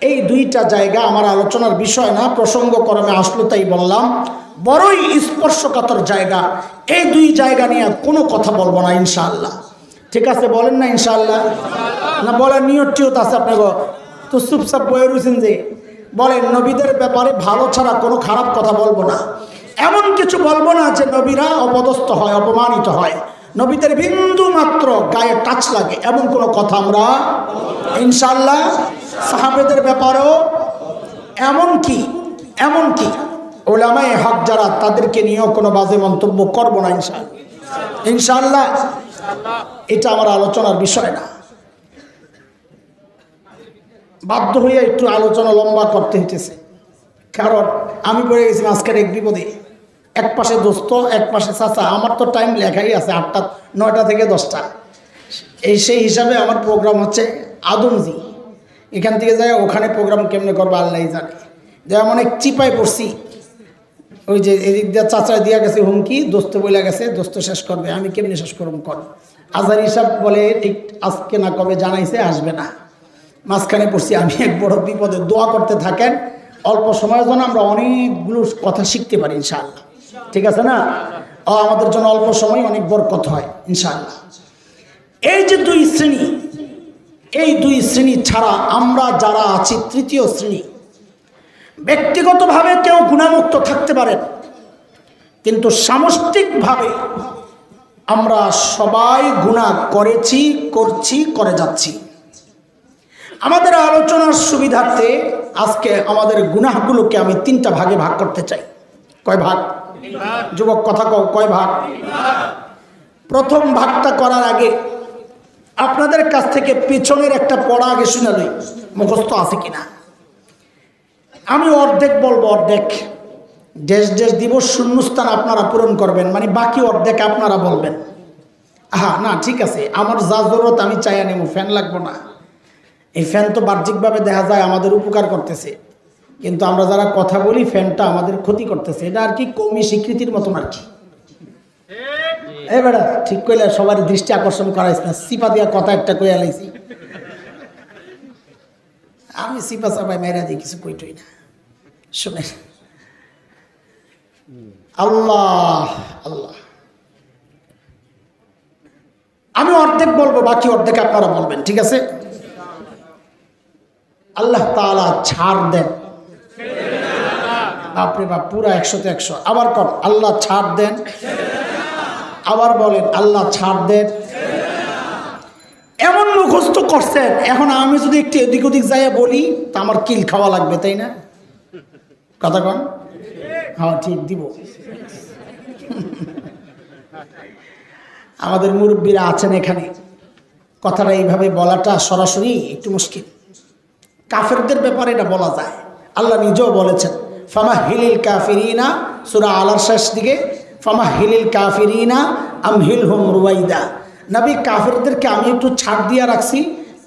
এই দুইটা জায়গা আমার আলোচনার বিষয় না, প্রসঙ্গক্রমে আসলো তাই বললাম। বড়ই স্পর্শকাতর জায়গা। এই দুই জায়গা নিয়ে কোনো কথা বলবো না ইনশাআল্লাহ। ঠিক আছে, বলেন না ইনশাআল্লাহ? না বলার নিয়ত টিয়ত আছে আপনাকে? তো চুপচাপ বয়ে রয়েছেন যে বলেন নবীদের ব্যাপারে ভালো ছাড়া কোনো খারাপ কথা বলবো না। এমন কিছু বলবো না যে নবীরা অপদস্থ হয়, অপমানিত হয়। নবীদের বিন্দু মাত্র গায়ে টাচ লাগে এমন কোনো কথা আমরা ইনশাআল্লাহ, সাহাবাদের ব্যাপারেও এমনকি উলামায়ে হক যারা তাদেরকে নিয়েও কোনো বাজে মন্তব্য করব না ইনশাআল্লাহ। এটা আমার আলোচনার বিষয় না, বাধ্য হয়ে একটু আলোচনা লম্বা করতে হইতেছে, কারণ আমি পড়ে গেছি আজকের এক বিপদে। এক পাশে দোস্ত, এক পাশে চাচা। আমার তো টাইম লেখাই আছে 9টা থেকে 10টা। সেই হিসাবে আমার প্রোগ্রাম হচ্ছে আদমজি। এখান থেকে যায় ওখানে প্রোগ্রাম কেমনে করবো আল্লাহ জানে। যেমন অনেক চিপায় পড়ছি, ওই যে এদিক দিয়ে চাচা দিয়া গেছে হুমকি, দোস্ত বলে গেছে দোস্ত শেষ করবে, আমি কেমনি শেষ করব কর। আজহার হিসাব বলে আজকে না কবে জানাইছে আসবে না, মাঝখানে পড়ছি আমি এক বড় বিপদে। দোয়া করতে থাকেন, অল্প সময়ের জন্য আমরা অনেকগুলো কথা শিখতে পারি ইনশাআল্লাহ, ঠিক আছে না? আমাদের জন্য অল্প সময় অনেক বরকত হয় ইনশাআল্লাহ। এই যে দুই শ্রেণী, এই দুই শ্রেণী ছাড়া আমরা যারা আছি তৃতীয় শ্রেণী। ব্যক্তিগতভাবে কেউ গুণামুক্ত থাকতে পারেন, কিন্তু সামষ্টিকভাবে আমরা সবাই গুনাহ করেছি, করছি, করে যাচ্ছি। আমাদের আলোচনার সুবিধার্থে আজকে আমাদের গুনাহগুলোকে আমি 3টা ভাগে ভাগ করতে চাই। কয় ভাগ? যুবক কথা কও, কয় ভাগ? প্রথম ভাগটা করার আগে আপনাদের কাছ থেকে পেছনের একটা পড়া আগে শুনে লই, মুখস্থ আছে কিনা। আমি অর্ধেক বলবো, অর্ধেক দেশ দিবস শূন্যস্থান আপনারা পূরণ করবেন, মানে বাকি অর্ধেক আপনারা বলবেন। না ঠিক আছে, আমার যা জরুরত আমি চাইয়া নেব, ফ্যান লাগবো না। এই ফ্যান তো বাহ্যিকভাবে দেখা যায় আমাদের উপকার করতেছে, কিন্তু আমরা যারা কথা বলি ফ্যানটা আমাদের ক্ষতি করতেছে। এটা আর কি কওমি স্বীকৃতির মতন আর কি। বেড়া ঠিক কইলে সবার দৃষ্টি আকর্ষণ করাইছ না, সিপা দিয়া কথা একটা কইয়া লাইছি। আমি সিপা চাপাই মেয়েরা দিয়ে কিছু কইটই না। শুনে আল্লাহ আল্লাহ, আমি অর্ধেক বলবো, বাকি অর্ধেক আপনারা বলবেন, ঠিক আছে? আল্লাহ তাআলা ছাড় দেন, বাপরে বাপ, পুরা 100তে 100। আবার কর, আল্লাহ ছাড় দেন। আবার বলেন, আল্লাহ ছাড় দেন। এমন মুখস্থ করছেন, এখন আমি যদি একটু এদিক ওদিক যাইয়া বলি তা আমার কিল খাওয়া লাগবে, তাই না? কথা কন? হ্যাঁ ঠিক দিব। আমাদের মুরব্বীরা আছেন এখানে, কথাটা এইভাবে বলাটা সরাসরি একটু মুশকিল। কাফেরদের ব্যাপারে এটা বলা যায়, আল্লাহ নিজেও বলেছেন ফামাহিলিল কাফিরিনা, সূরা আলার শেষ দিকে, ফামাহিলিল কাফিরিনা আমহিলহুম রুয়াইদা। নবী, কাফেরদেরকে আমি একটু ছাড় দিয়া রাখছি,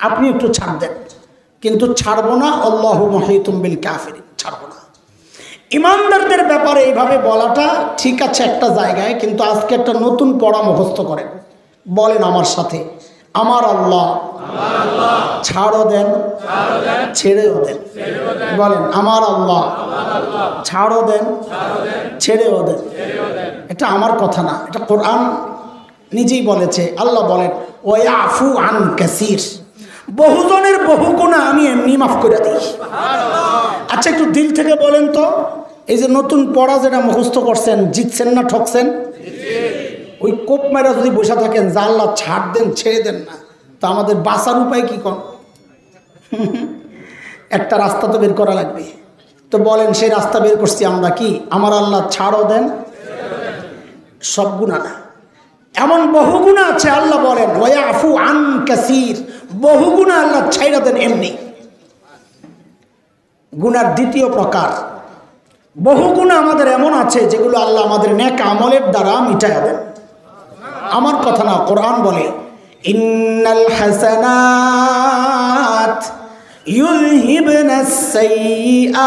আপনি একটু ছাড় দেন, কিন্তু ছাড়বো না। আল্লাহু মুহীতুম বিল কাফিরিন, ছাড়বো না। ইমানদারদের ব্যাপারে এইভাবে বলাটা ঠিক আছে একটা জায়গায়, কিন্তু আজকে একটা নতুন পড়া মুখস্থ করেন। বলেন আমার সাথে, আমার আল্লাহ ছাড়ও দেন, ছেড়েও দেন। বলেন, আমার আল্লাহ ছাড়ও দেন, ছেড়েও দেন। এটা আমার কথা না, এটা কোরআন নিজেই বলেছে। আল্লাহ বলেন ওয়াফু আন কাসীর, বহুজনের বহু গুনাহ আমি এমনি মাফ করে দিই। আচ্ছা একটু দিল থেকে বলেন তো, এই যে নতুন পড়া যেটা মুখস্থ করছেন, জিতছেন না ঠকছেন? ওই কোপ মেরা যদি বসে থাকেন যে আল্লাহ ছাড় দেন, ছেড়ে দেন না, তো আমাদের বাঁচার উপায় কি কোন? একটা রাস্তা তো বের করা লাগবে। তো বলেন, সেই রাস্তা বের করছি আমরা কি? আমার আল্লাহ ছাড়ও দেন, সব গুনাহ না, এমন বহু গুনাহ আছে। আল্লাহ বলেন ওয়াফু আন কাসীর, বহু গুনাহ আল্লাহ ছাইড়া দেন এমনি। গুনার দ্বিতীয় প্রকার, বহু গুনাহ আমাদের এমন আছে যেগুলো আল্লাহ আমাদের নেক আমলের দ্বারা মিটাইয়া দেন। আমার কথা না, কোরআন বলে ইন্নাল হাসানাত ইউযহিবনাস সাইয়্যাত,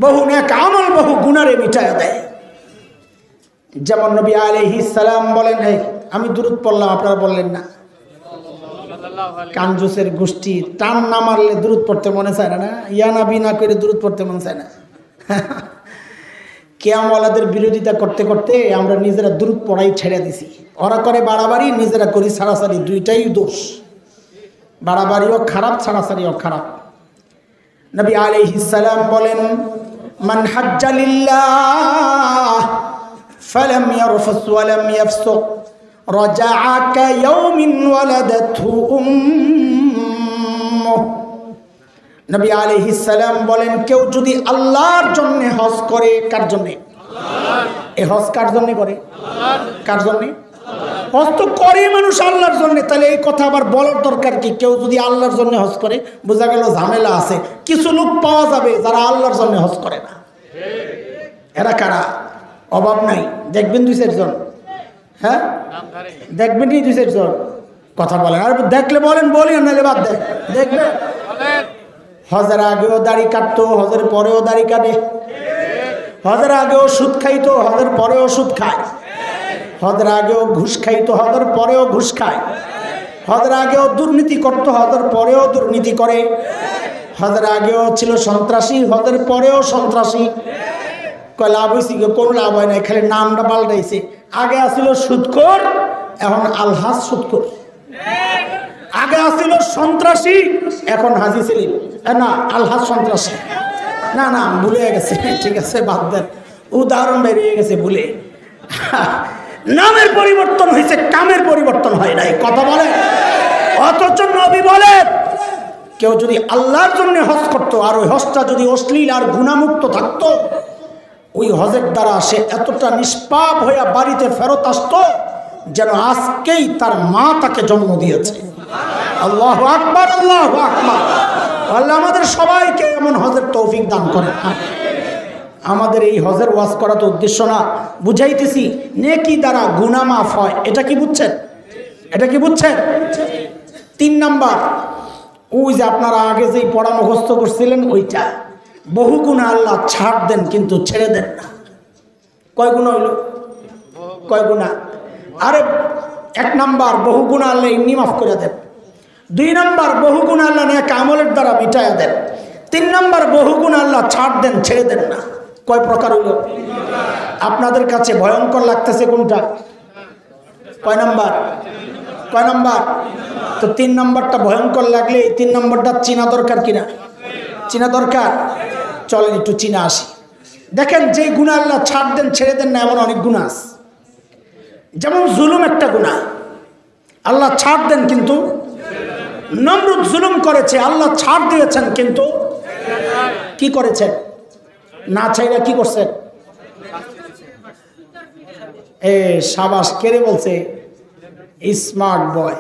বহু নেক আমল বহু গুনারে মিটাইয়া দেয়। যেমন নবী আলাইহিস সালাম বলেন, আমি দুরূদ পড়লাম আপনারা বললেন না। কাঞ্জুসের গোষ্ঠী, টান না মারলে দুরূদ পড়তে মনে চায় না, ইয়া নবী না করে দুরূদ পড়তে মনে চায় না। কিয়ামওয়ালাদের বিরোধিতা করতে করতে আমরা নিজেরা দুরূদ পড়াই ছেড়ে দিছি। ওরা করে বাড়াবাড়ি, নিজেরা করি ছাড়াছাড়ি, দুইটাই দোষ। বাড়াবাড়িও খারাপ, ছাড়াছাড়িও খারাপ। নবী আলাইহিস সালাম বলেন মান হাজ্জা লিল্লাহ ফালাম ইয়ারফুস ওয়া লাম ইয়াফসুক রাজাআ কায়াউমিন ওয়ালাদাতহু উম্মুহু। নবী আলাইহিস সালাম বলেন, কেউ যদি আল্লাহর জন্য হজ করে, কার জন্য? এই হজ কার জন্য করে? কার জন্য? হজ তো করে মানুষ আল্লাহর জন্য, তাহলে এই কথা আবার বলার দরকার কি? কেউ যদি আল্লাহর জন্য হজ করে, বোঝা গেল ঝামেলা আছে। কিছু লোক পাওয়া যাবে যারা আল্লাহর জন্য হজ করে না। এরা কারা? অভাব নাই, দেখবেন 2-4 জন। হ্যাঁ, দেখবেন কি 2-4 জন? কথা বলেন, আর দেখলে বলেন, বলি নাহলে বাদ দেয়। দেখবেন হজের আগেও দাড়ি কাটতো, হজের পরেও দাড়ি কাটে। হজের আগেও সুদ খাইতো, হজের পরেও সুদ খায়। হজের আগেও ঘুষ খাইতো, হজের পরেও ঘুষ খায়। হজের আগেও দুর্নীতি করতো, হজের পরেও দুর্নীতি করে। হজের আগেও ছিল সন্ত্রাসী, হজের পরেও সন্ত্রাসী। কয় লাভ হয়েছে? কোনো লাভ হয় নাই, খালি নামটা পাল্টাইছে। আগে আসছিল সুদখোর, এখন আলহাজ সুদখোর। আগে আসছিল সন্ত্রাসী, এখন হাজি সেলিম, না আলহাজ সন্ত্রাসী। না না, ভুলে গেছে, ঠিক আছে বাদ দেন, উদাহরণ বেরিয়ে গেছে ভুলে। নামের পরিবর্তন হয়েছে, কামের পরিবর্তন হয় নাই। কথা বলে। অথচ নবী বলে, কেউ যদি আল্লাহর জন্য হজ করতো, আর ওই হজটা যদি অশ্লীল আর গুণামুক্ত থাকতো, ওই হজের দ্বারা সে এতটা নিষ্পাপ হইয়া বাড়িতে ফেরত আসতো যেন আজকেই তার মা তাকে জন্ম দিয়েছে। আল্লাহু আকবার, আল্লাহু আকবার। আল্লাহ আমাদের সবাইকে এমন হজের তৌফিক দান করেন। আমাদের এই হজের ওয়াজ করা তো উদ্দেশ্য না, বুঝাইতেছি নেকি দ্বারা গুনাহ মাফ হয়। এটা কি বুঝছেন? এটা কি বুঝছেন? 3 নাম্বার, ওই যে আপনারা আগে যেই পড়া মুখস্থ করছিলেন ওইটা, বহু গুনাহ আল্লাহ ছাড় দেন কিন্তু ছেড়ে দেন না। কয় গুনাহ হইল? কয় গুনাহ? আরে 1 নাম্বার, বহু গুনাহ আল্লাহ এমনি মাফ করে দেন। 2 নাম্বার, বহু গুনাহ আল্লাহ নেক আমলের দ্বারা মিটাইয়া দেন। 3 নাম্বার, বহু গুনাহ আল্লাহ ছাড় দেন, ছেড়ে দেন না। কয় প্রকার হইল? আপনাদের কাছে ভয়ঙ্কর লাগতেছে কোনটা? কয় নাম্বার? কয় নাম্বার? তো 3 নাম্বারটা ভয়ঙ্কর লাগলে 3 নাম্বারটা চিনা দরকার কিনা? চিনা দরকার। চলেন একটু চিনা আসি। দেখেন, যে গুনাহ আল্লাহ ছাড় দেন ছেড়ে দেন না, এমন অনেক গুনাহ আছে। যেমন জুলুম একটা গুনাহ, আল্লাহ ছাড় দেন কিন্তু। নমরুদ জুলুম করেছে, আল্লাহ ছাড় দিয়েছেন কিন্তু কি করেছেন? না চাইরা কি করছেন? এ সাবাস, কেড়ে বলছে স্মার্ট বয়।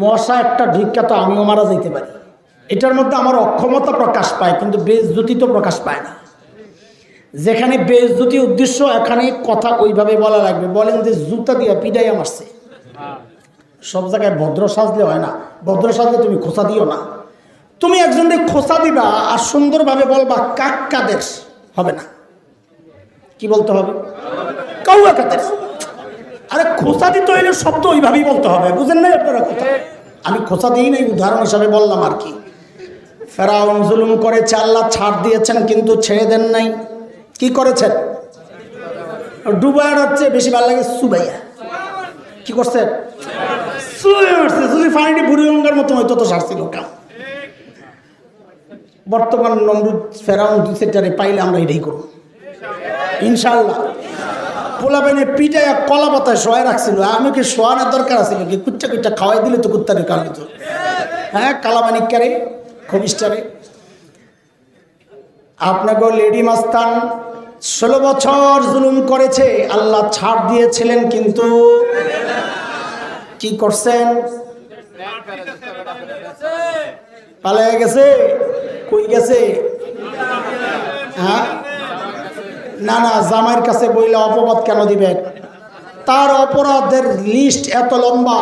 মশা একটা ঢিক্কা তো আমিও মারা যাইতে পারি, এটার মধ্যে আমার অক্ষমতা প্রকাশ পায়, কিন্তু বেইজ্জতি তো প্রকাশ পায় না। যেখানে বেইজ্জতি উদ্দেশ্য, এখানে কথা ওইভাবে বলা লাগবে। বলেন যে জুতা দিয়া পিডাইয়া মারছে, সব জায়গায় ভদ্র সাজলে হয় না। ভদ্র সাজলে তুমি খোঁচা দিও না। তুমি একজনকে খোঁচা দিবা আর সুন্দরভাবে বলবা কাক্কাদের, হবে না। কি বলতে হবে? কাউয়া কাদের। আরে খোঁচা দিতে হইলে শব্দ ওইভাবেই বলতে হবে, বুঝেন না আপনারা কথা? আমি খোঁচা দিই নাই, উদাহরণ হিসাবে বললাম আর কি। ফেরাউন জুলুম করেছে, আল্লাহ ছাড় দিয়েছেন কিন্তু ছেড়ে দেন নাই। কি করেছেন? ডুবাইয়ার হচ্ছে বেশি ভালো লাগে সুবাইয়া। কি করছেন? যদি ফানিটি বুড়ি গঙ্গার মতো হয়তো তো সারছিল কাম। বর্তমান নমরুদ ফেরাউন 2-4টারে পাইলে আমরা এটাই করব ইনশাআল্লাহ। পোলাবেনে পিঠায় কলা পাতায় শোয়া রাখছিল, আমি কি শোয়ানোর দরকার আছে কি? কুচ্চা কুচ্চা খাওয়াই দিলে তো কুত্তারে কালে তো। হ্যাঁ, কালামানিকারে খবিস্টারে। আপনাকে লেডি মাস্তান 16 বছর জুলুম করেছে, আল্লাহ ছাড় দিয়েছিলেন কিন্তু কি করছেন? পালিয়ে গেছে। কই গেছে? হ্যাঁ, না না, জামাইয়ের কাছে বইলে অপবাদ কেন দিবেন? তার অপরাধের লিস্ট এত লম্বা,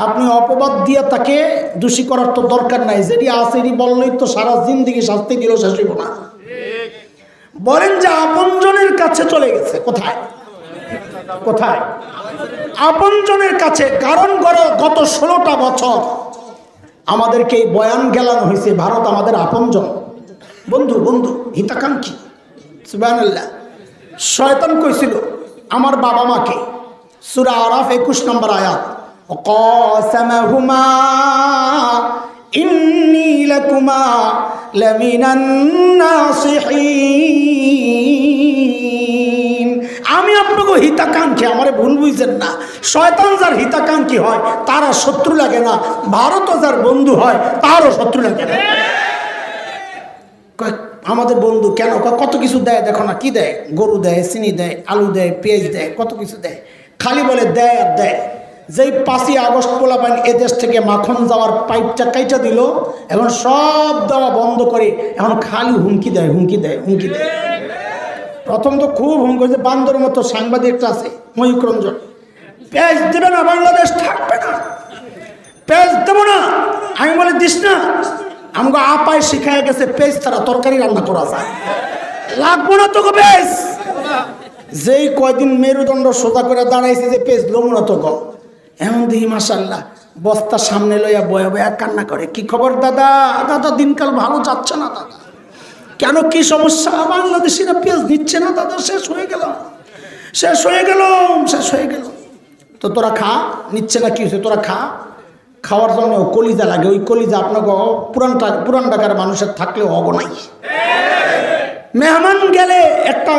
আপনি অপবাদ দিয়ে তাকে দোষী করার তো দরকার নাই। যেটি আছে এটি বললেই তো সারা জিন্দেগি শাস্তি দিলেও শেষ হইব না। বলেন যে আপনজনের কাছে চলে গেছে। কোথায়? কোথায়? আপনজনের কাছে। কারণ গত 16টা বছর আমাদেরকে এই বয়ান গেলানো হয়েছে, ভারত আমাদের আপনজন, বন্ধু, বন্ধু, হিতাকাঙ্ক্ষী। সুবহানাল্লাহ। শয়তান কইছিল আমার বাবা মাকে, সূরা আরাফ 21 নম্বর আয়াত, ওয়াকাসামাহুমা ইন্নী লাকুমা লামিনান নাসিহিন। হিতাকাঙ্ক্ষী, আমারে ভুল বুঝছেন না। শয়তান যার হিতাকাঙ্ক্ষী হয় তার আর শত্রু লাগে না, ভারতও যার বন্ধু হয় তারও শত্রু লাগে না। আমাদের বন্ধু কেন? কত কিছু দেয়, দেখো না কি দেয়, গরু দেয়, চিনি দেয়, আলু দেয়, পেঁয়াজ দেয়, কত কিছু দেয়, খালি বলে দেয় আর দেয়। যেই 5ই আগস্ট পোলাপান এদেশ থেকে মাখন যাওয়ার পাইপটা কাইটা দিল, এখন সব দেওয়া বন্ধ করে এখন খালি হুমকি দেয়, হুমকি দেয়, হুমকি দেয়। প্রথম তো খুব হুমকি, যে বান্দর মতো সাংবাদিকটা আছে ময়ূক রঞ্জন, পেঁয়াজ দেবে না, বাংলাদেশ থাকবে না, পেঁয়াজ দেবো না। আমি বলে দিস না, আমাকে আপায় শিখায় গেছে পেঁয়াজ ছাড়া তরকারি রান্না করা যায়, লাগবো না তোকে পেঁয়াজ। যেই কয়দিন মেরুদণ্ড সোজা করে দাঁড়াইছে যে পেঁয়াজ লমো না তোকে, এমন দেখি মাশাআল্লাহ বস্তা সামনে লইয়া বয়া বয়া কান্না করে, কি খবর দাদা? দাদা দিনকাল ভালো যাচ্ছে না দাদা। কেন, কি সমস্যা? বাংলাদেশিরা পেঁয়াজ দিচ্ছে না দাদা, শেষ হয়ে গেল, শেষ হয়ে গেল, শেষ হয়ে গেল। তো তোরা খা, নিচ্ছে না, কি হয়েছে তোরা খা। খাওয়ার জন্য কলিজা লাগে, ওই কলিজা আপনাকে পুরান ঢাকার মানুষের থাকলেও অগনাই। মেহমান গেলে একটা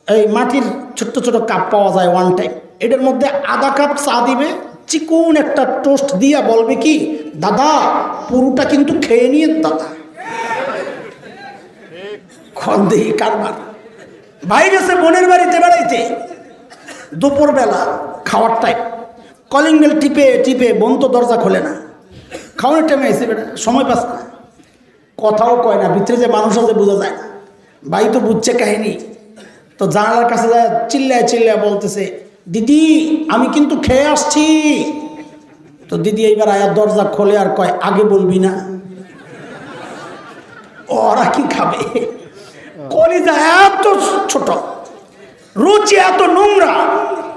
এই মাটির ছোট্ট ছোট কাপ পাওয়া যায় ওয়ান টাইম, এটার মধ্যে আধা কাপ চা দিবে, চিকুন একটা টোস্ট দিয়া বলবে কি, দাদা পুরোটা কিন্তু খেয়ে নিয়ে দাদা। খন্দেহি কারবার। ভাই গেছে বোনের বাড়িতে বেড়াইতে, দুপুরবেলা খাওয়ার টাইম, কলিং বেল টিপে টিপে বোন তো দরজা খোলে না, খাওয়ানোর টাইমে এসে বেড়া, সময় পাস না, কথাও কয় না, ভিতরে যে মানুষ আছে বোঝা যায় না। ভাই তো বুঝছে কাহিনী, তো জানালার কাছে যায় চিল্লায় চিল্লায় বলতেছে, দিদি আমি কিন্তু খেয়ে আসছি। তো দিদি এইবার আয়ার দরজা খোলে আর কয়, আগে বলবি না। ওরা কি খাবে? কলিজা এত ছোট, রুচি এত নোংরা,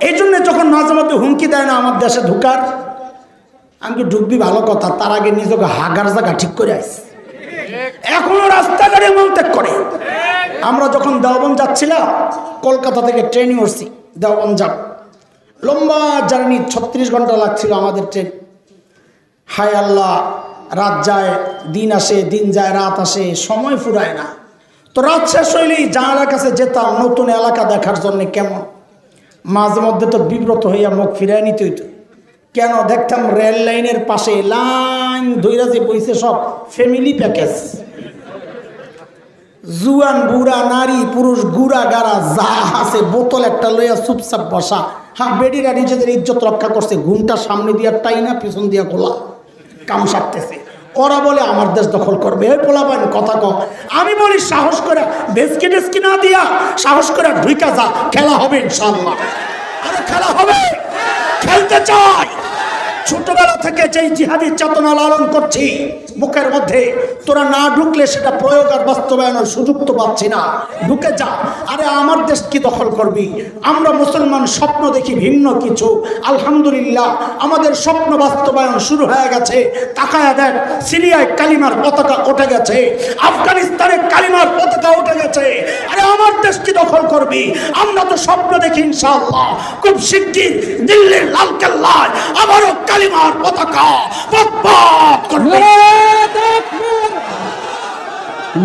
এই জন্য যখন মাঝে মধ্যে হুমকি দেয় না আমার দেশে ঢুকার, আমি কি ঢুকবি ভালো কথা, তার আগে নিজেকে হাগার জায়গা ঠিক করে আসি। এখনো রাস্তাঘাটে মলত্যাগ করে। আমরা যখন দেওবন্দ যাচ্ছিলাম, কলকাতা থেকে ট্রেনে উঠছি, দেওবন্দ যাব, লম্বা জার্নি, 36 ঘন্টা লাগছিল আমাদের ট্রেন। হায় আল্লাহ, রাত যায় দিন আসে, দিন যায় রাত আসে, সময় ফুরায় না। তো রাত শেষ হইলেই জানালার কাছে যেতাম নতুন এলাকা দেখার জন্য। কেমন মাঝে মধ্যে তো বিব্রত হইয়া মুখ ফিরাই নিতে হইতো। কেন? দেখতাম রেল লাইনের পাশে লাইন ধইরা যে বইছে সব ফ্যামিলি প্যাকেজ, জুয়ান বুড়া নারী পুরুষ গুড়া গাড়া যা আছে, বোতল একটা লইয়া চুপচাপ বসা। হ্যাঁ, বেডিরা নিজেদের ইজ্জত রক্ষা করছে, ঘুমটা সামনে দিয়া টাই না, পিছন দিয়া খোলা, কাম সারতেছে। ওরা বলে আমার দেশ দখল করবে, এই পোলাপান কথা কম। আমি বলি সাহস করে বেসকি টেস্কি না দিয়া সাহস করে ঢুইকা যা, খেলা হবে ইনশাআল্লাহ। আরে খেলা হবে, খেলতে চাই। ছোটবেলা থেকে যেই জিহাদি চেতনা লালন করছি মুখের মধ্যে, তোরা না ঢুকলে সেটা প্রয়োগ আর বাস্তবায়নের সুযোগ তো পাচ্ছি না। ঢুকে যা। আরে আমার দেশ কি দখল করবি? আমরা মুসলমান স্বপ্ন দেখি ভিন্ন কিছু। আলহামদুলিল্লাহ আমাদের স্বপ্ন বাস্তবায়ন শুরু হয়ে গেছে। তাকায়া দেখ, সিরিয়ায় কালিমার পতাকা উঠে গেছে, আফগানিস্তানে কালিমার পতাকা উঠে গেছে। আরে আমার দেশ কি দখল করবি? আমরা তো স্বপ্ন দেখি ইনশাআল্লাহ খুব শিগগির দিল্লির লালকেল্লায় আবারও কালিমার পতাকা পথ করবে।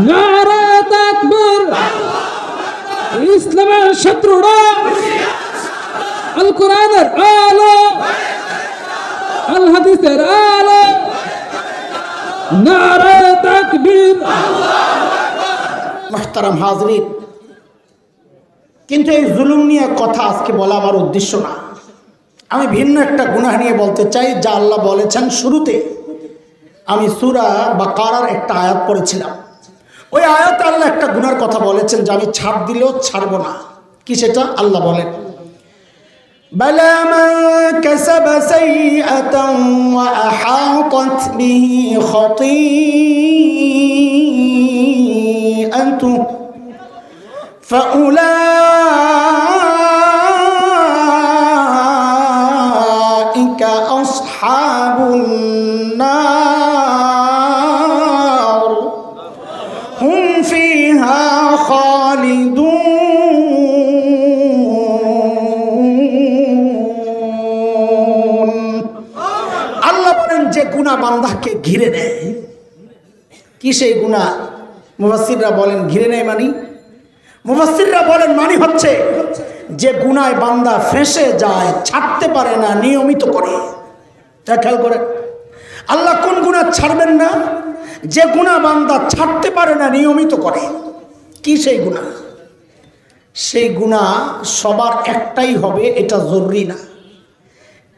নারে তাকবীর! ইসলামের শত্রুরা আল কোরআনের আলো, আল হাদিসের আলো, নারে তাকবীর! মুহতারাম হাজরিন, কিন্তু এই জুলুম নিয়ে কথা আজকে বলা আমার উদ্দেশ্য না। আমি ভিন্ন একটা গুনাহ নিয়ে বলতে চাই, যা আল্লাহ বলেছেন শুরুতে। আমি সূরা বাকারার একটা আয়াত পড়েছিলাম। ওই আয়াতে আল্লাহ একটা গুনার কথা বলেছেন যে আমি ছাড় দিলেও ছাড়বো না। কি সেটা? আল্লাহ বলেন, বালা মান কাসাবা সাইয়্যাতান ওয়া আহাতাত বিহি খাতিআতুহু ফাউলাইকা আসহাবুন নার হুম ফিহা খালিদুন। আল্লাহ বলেন যে গুনাহ বান্দাকে ঘিরে নেয়। কি সেই গুনাহ? মুফাসসিররা বলেন ঘিরে নেয় মানে মুফাসসিররা বলেন মানে হচ্ছে যে গুনায় বান্দা ফেঁসে যায়, ছাড়তে পারে না, নিয়মিত করে। তা খেয়াল করে, আল্লাহ কোন গুনাহ ছাড়বেন না? যে গুনাহ বান্দা ছাড়তে পারে না, নিয়মিত করে। কি সেই গুনাহ? সেই গুনাহ সবার একটাই হবে, এটা জরুরি না।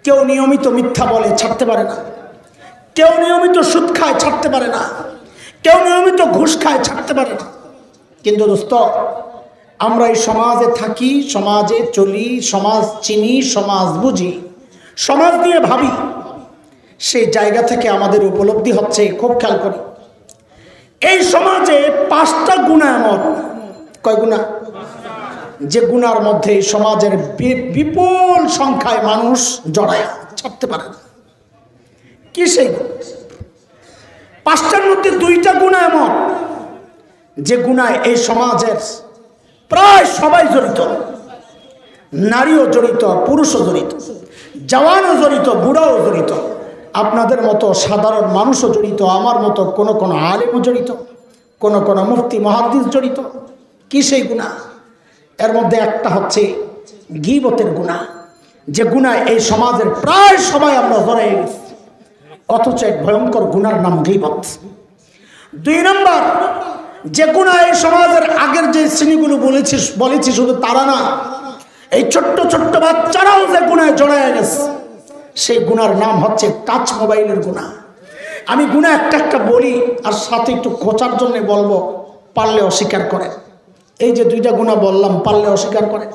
কেউ নিয়মিত মিথ্যা বলে, ছাড়তে পারে না। কেউ নিয়মিত সুদ খায়, ছাড়তে পারে না। কেউ নিয়মিত ঘুষ খায়, ছাড়তে পারে না। কিন্তু দোস্ত, আমরা এই সমাজে থাকি, সমাজে চলি, সমাজ চিনি, সমাজ বুঝি, সমাজ নিয়ে ভাবি। সেই জায়গা থেকে আমাদের উপলব্ধি হচ্ছে, খুব খেয়াল করি, এই সমাজে 5টা গুনাহ এমন। কয় গুনাহ? যে গুনার মধ্যে সমাজের বিপুল সংখ্যায় মানুষ জড়ায়, ছাড়তে পারে না। কি সেই গুনাহ? 5টার মধ্যে 2টা গুনাহ এমন যে গুনায় এই সমাজের প্রায় সবাই জড়িত। নারীও জড়িত, পুরুষও জড়িত, জওয়ানও জড়িত, বুড়াও জড়িত, আপনাদের মতো সাধারণ মানুষও জড়িত, আমার মতো কোন কোন আলেমও জড়িত, কোন কোন মুফতি মুহাদ্দিস জড়িত। কি সেই গুনাহ? এর মধ্যে একটা হচ্ছে গীবতের গুনাহ, যে গুনাহ এই সমাজের প্রায় সবাই আমরা জড়াই গেছি, অথচ এক ভয়ঙ্কর গুনার নাম গীবত। 2 নম্বর, যে গুনাহ এই সমাজের আগের যে শ্রেণীগুলো বলেছি শুধু তারা না, এই ছোট্ট ছোট্ট বাচ্চারাও যে গুনায় জড়ায় গেছে, সেই গুনার নাম হচ্ছে টাচ মোবাইলের গুনাহ। আমি গুনাহ একটা একটা বলি, আর সাথে একটু খোঁচার জন্য বলবো, পারলে অস্বীকার করে। এই যে 2টা গুনাহ বললাম, পারলে অস্বীকার করে।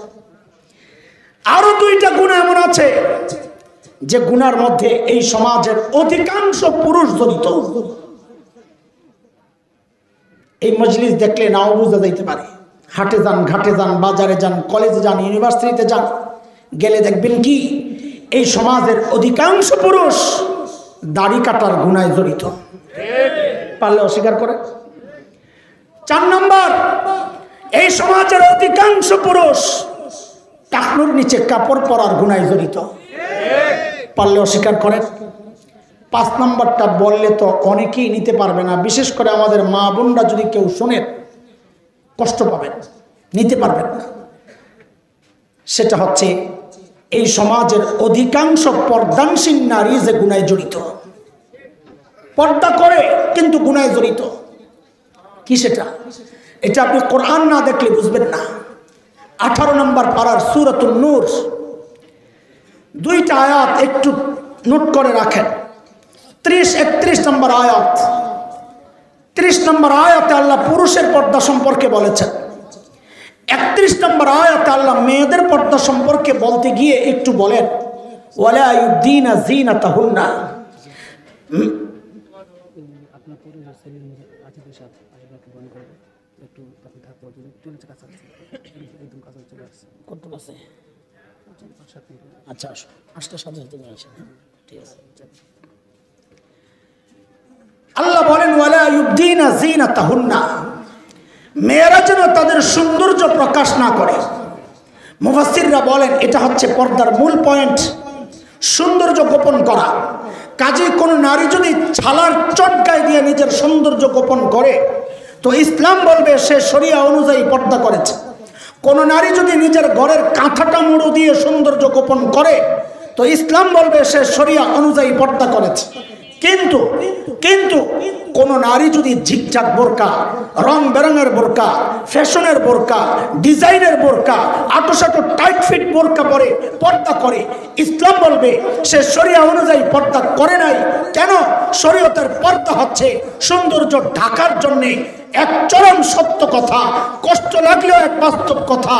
আরো 2টা গুনাহ এমন আছে যে গুনার মধ্যে এই সমাজের অধিকাংশ পুরুষ জড়িত। এই মজলিস দেখলে নাও বুঝা যাইতে পারে। হাটে যান, ঘাটে যান, বাজারে যান, কলেজে যান, ইউনিভার্সিটিতে যান, গেলে দেখবেন কি এই সমাজের অধিকাংশ পুরুষ দাড়ি কাটার গুনায় জড়িত। পারলে অস্বীকার করে। 4 নম্বর, এই সমাজের অধিকাংশ পুরুষ টাকনুর নিচে কাপড় পরার গুনায় জড়িত। পারলে অস্বীকার করে। 5 নম্বরটা বললে তো অনেকেই নিতে পারবে না, বিশেষ করে আমাদের মা বোনরা যদি কেউ শোনে কষ্ট পাবেন, নিতে পারবেন না। সেটা হচ্ছে এই সমাজের অধিকাংশ পর্দানশীল নারী যে গুনায় জড়িত। পর্দা করে কিন্তু গুনায় জড়িত। কি সেটা? এটা আপনি কোরআন না দেখলে বুঝবেন না। 18 নম্বর পারার সূরাতুন নূর 2টা আয়াত একটু নোট করে রাখেন। 30-31 নম্বর আয়াত। 30 নম্বর আয়াতে আল্লাহ পুরুষের পর্দা সম্পর্কে বলেছেন। 31 নম্বর আয়াতে আল্লাহ মেয়েদের পর্দা সম্পর্কে বলতে গিয়ে একটু বলেন, ওয়ালা ইউদ্দিনা যিনাতাহুন্না। আচ্ছা, আল্লাহ বলেন ওয়ালা ইউদ্দিনা যিনাতাহুন্না, মেয়েরা যেন তাদের সৌন্দর্য প্রকাশ না করে। মুফাসসিররা বলেন এটা হচ্ছে পর্দার মূল পয়েন্ট, সৌন্দর্য গোপন করা। কাজে কোনো নারী যদি ছালার চটকায় দিয়ে নিজের সৌন্দর্য গোপন করে তো ইসলাম বলবে সে শরিয়া অনুযায়ী পর্দা করেছে। কোনো নারী যদি নিজের ঘরের কাঁথাটা মুড়ো দিয়ে সৌন্দর্য গোপন করে তো ইসলাম বলবে সে শরিয়া অনুযায়ী পর্দা করেছে। কিন্তু কিন্তু কোন নারী যদি ঝিকঝাক বোরকা, রং বেরঙের বোরকা, ফ্যাশনের বোরকা, ডিজাইনের বোরকা, আটোসাটো টাইট ফিট বোরকা পরে পর্দা করে, ইসলাম বলবে সে শরিয়া অনুযায়ী পর্দা করে নাই। কেন? শরীয়তের পর্দা হচ্ছে সৌন্দর্য ঢাকার জন্যে। এক চরম সত্য কথা, কষ্ট লাগলেও এক বাস্তব কথা।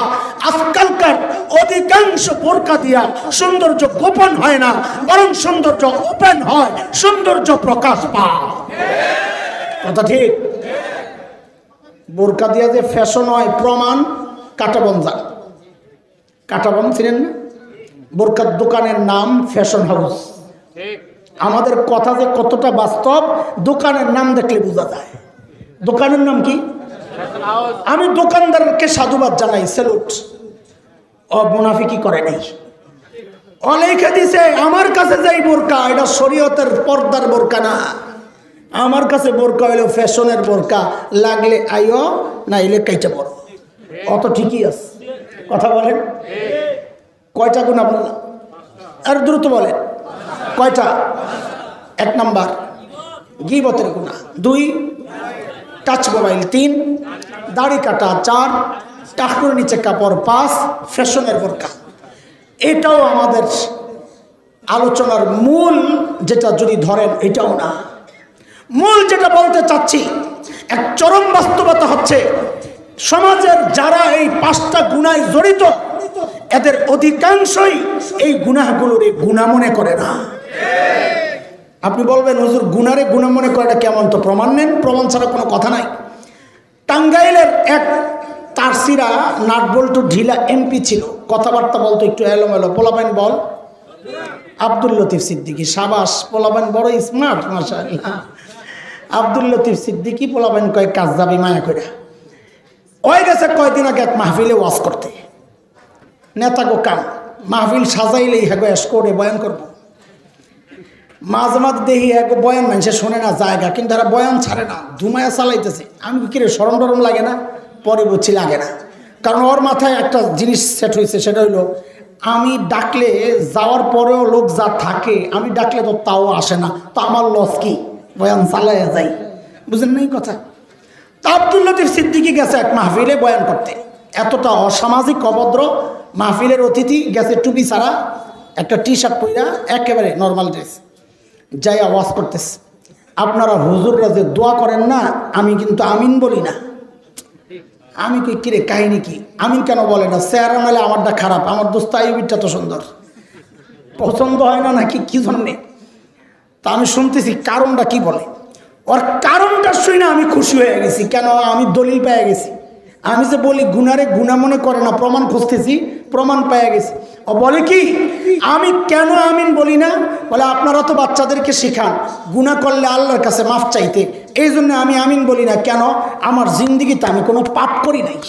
আজকালকার অধিকাংশ বোরকা দিয়া সৌন্দর্য গোপন হয় না, বরং সৌন্দর্য ওপেন হয়, সৌন্দর্য প্রকাশ পায়। কথা ঠিক? বোরকা দিয়া যে ফ্যাশন হয় প্রমাণ কাটাবন যান। কাটাবন ছিলেন না? বোরকার দোকানের নাম ফ্যাশন হাউস। আমাদের কথা যে কতটা বাস্তব দোকানের নাম দেখলে বোঝা যায়। দোকানের নাম কি? আমি দোকানদারকে সাধুবাদ জানাই, স্যালুট। ও মুনাফিকি করে নাই, ও লেখা দিছে আমার কাছে যাই বোরকা এটা শরীয়তের পর্দার বোরকা না, আমার কাছে বোরকা হইলো ফ্যাশনের বোরকা, লাগলে আইও না এলে কাইটা পড়ো। অত ঠিকই আছে, কথা বলেন। কয়টা গুনাহ বললাম? আর দ্রুত বলেন কয়টা? 1 নাম্বার গীবতের গুনাহ, 2 টাচ মোবাইল, 3 দাড়ি কাটা, 4 টাকুর নিচে কাপড়, 5 ফ্যাশনের বোরকা। এটাও আমাদের আলোচনার মূল যেটা যদি ধরেন এটাও না। মূল যেটা বলতে চাচ্ছি, এক চরম বাস্তবতা হচ্ছে সমাজের যারা এই 5টা গুনায় জড়িত এদের অধিকাংশই এই গুনাহগুলোর গুনাহ মনে করে না। আপনি বলবেন হুজুর গুনারে গুনাহ মনে করে, এটা কেমন? তো প্রমাণ নেন, প্রমাণ ছাড়া কোনো কথা নাই। টাঙ্গাইলের এক তারসিরা নাট বল্টু ঢিলা এমপি ছিল, কথাবার্তা বলতো একটু এলোমেলো। পোলাবেন বল আব্দুল লতিফ সিদ্দিকী, সাবাস, পোলাবেন বড় স্মার্ট মাশাআল্লাহ। আব্দুল লতিফ সিদ্দিকী পোলাবেন কয়েক কাজ যাবি মায়া করে ওই গেছে কয়দিন আগে এক মাহফিলে ওয়াজ করতে। নেতা গো কাম মাহফিল সাজাইলেই হ্যাগো এস করে বয়ান করবো। মাঝে মাঝে দেখি এক বয়ান মানুষের শোনে না জায়গা, কিন্তু এরা বয়ান ছাড়ে না, ধুমায়া চালাইতেছে। আমি কিরে সরম টরম লাগে না? পরে বুঝছি লাগে না, কারণ ওর মাথায় একটা জিনিস সেট হয়েছে, সেটা হইলো আমি ডাকলে যাওয়ার পরেও লোক যা থাকে, আমি ডাকলে তো তাও আসে না, তো আমার লস কি? বয়ান চালাইয়া যাই, বুঝেন না এই কথা? তা আব্দুল লতিফ সিদ্দিকী গেছে এক মাহফিলে বয়ান করতে। এতটা অসামাজিক অভদ্র, মাহফিলের অতিথি গেছে টুপি ছাড়া, একটা টি শার্ট পইরা, একেবারে নর্মাল ড্রেস, যাই আওয়াজ করতেছে। আপনারা হুজুররা যে দোয়া করেন না, আমি কিন্তু আমিন বলি না। আমি কই কিরে কাহিনী কি? আমিন কেন বলে না? চেহারা নাহলে আমারটা খারাপ, আমার দোস্ত আইবিরটা তো সুন্দর, পছন্দ হয় না নাকি কি জন্যে? তা আমি শুনতেছি কারণটা কি বলে। ওর কারণটা শুই না আমি খুশি হয়ে গেছি। কেন? আমি দলিল পেয়ে গেছি। আমি যে বলি গুনারে গুনাহ মনে করে না, প্রমাণ খুঁজতেছি, প্রমাণ পেয়ে গেছি। ও বলে কি আমি কেন আমিন বলি না? বলে আপনারা তো বাচ্চাদেরকে শেখান গুনাহ করলে আল্লাহর কাছে মাফ চাইতে, এই জন্য আমি আমিন বলি না। কেন? আমার জিন্দিগিতে আমি কোনো পাপ করি নাই।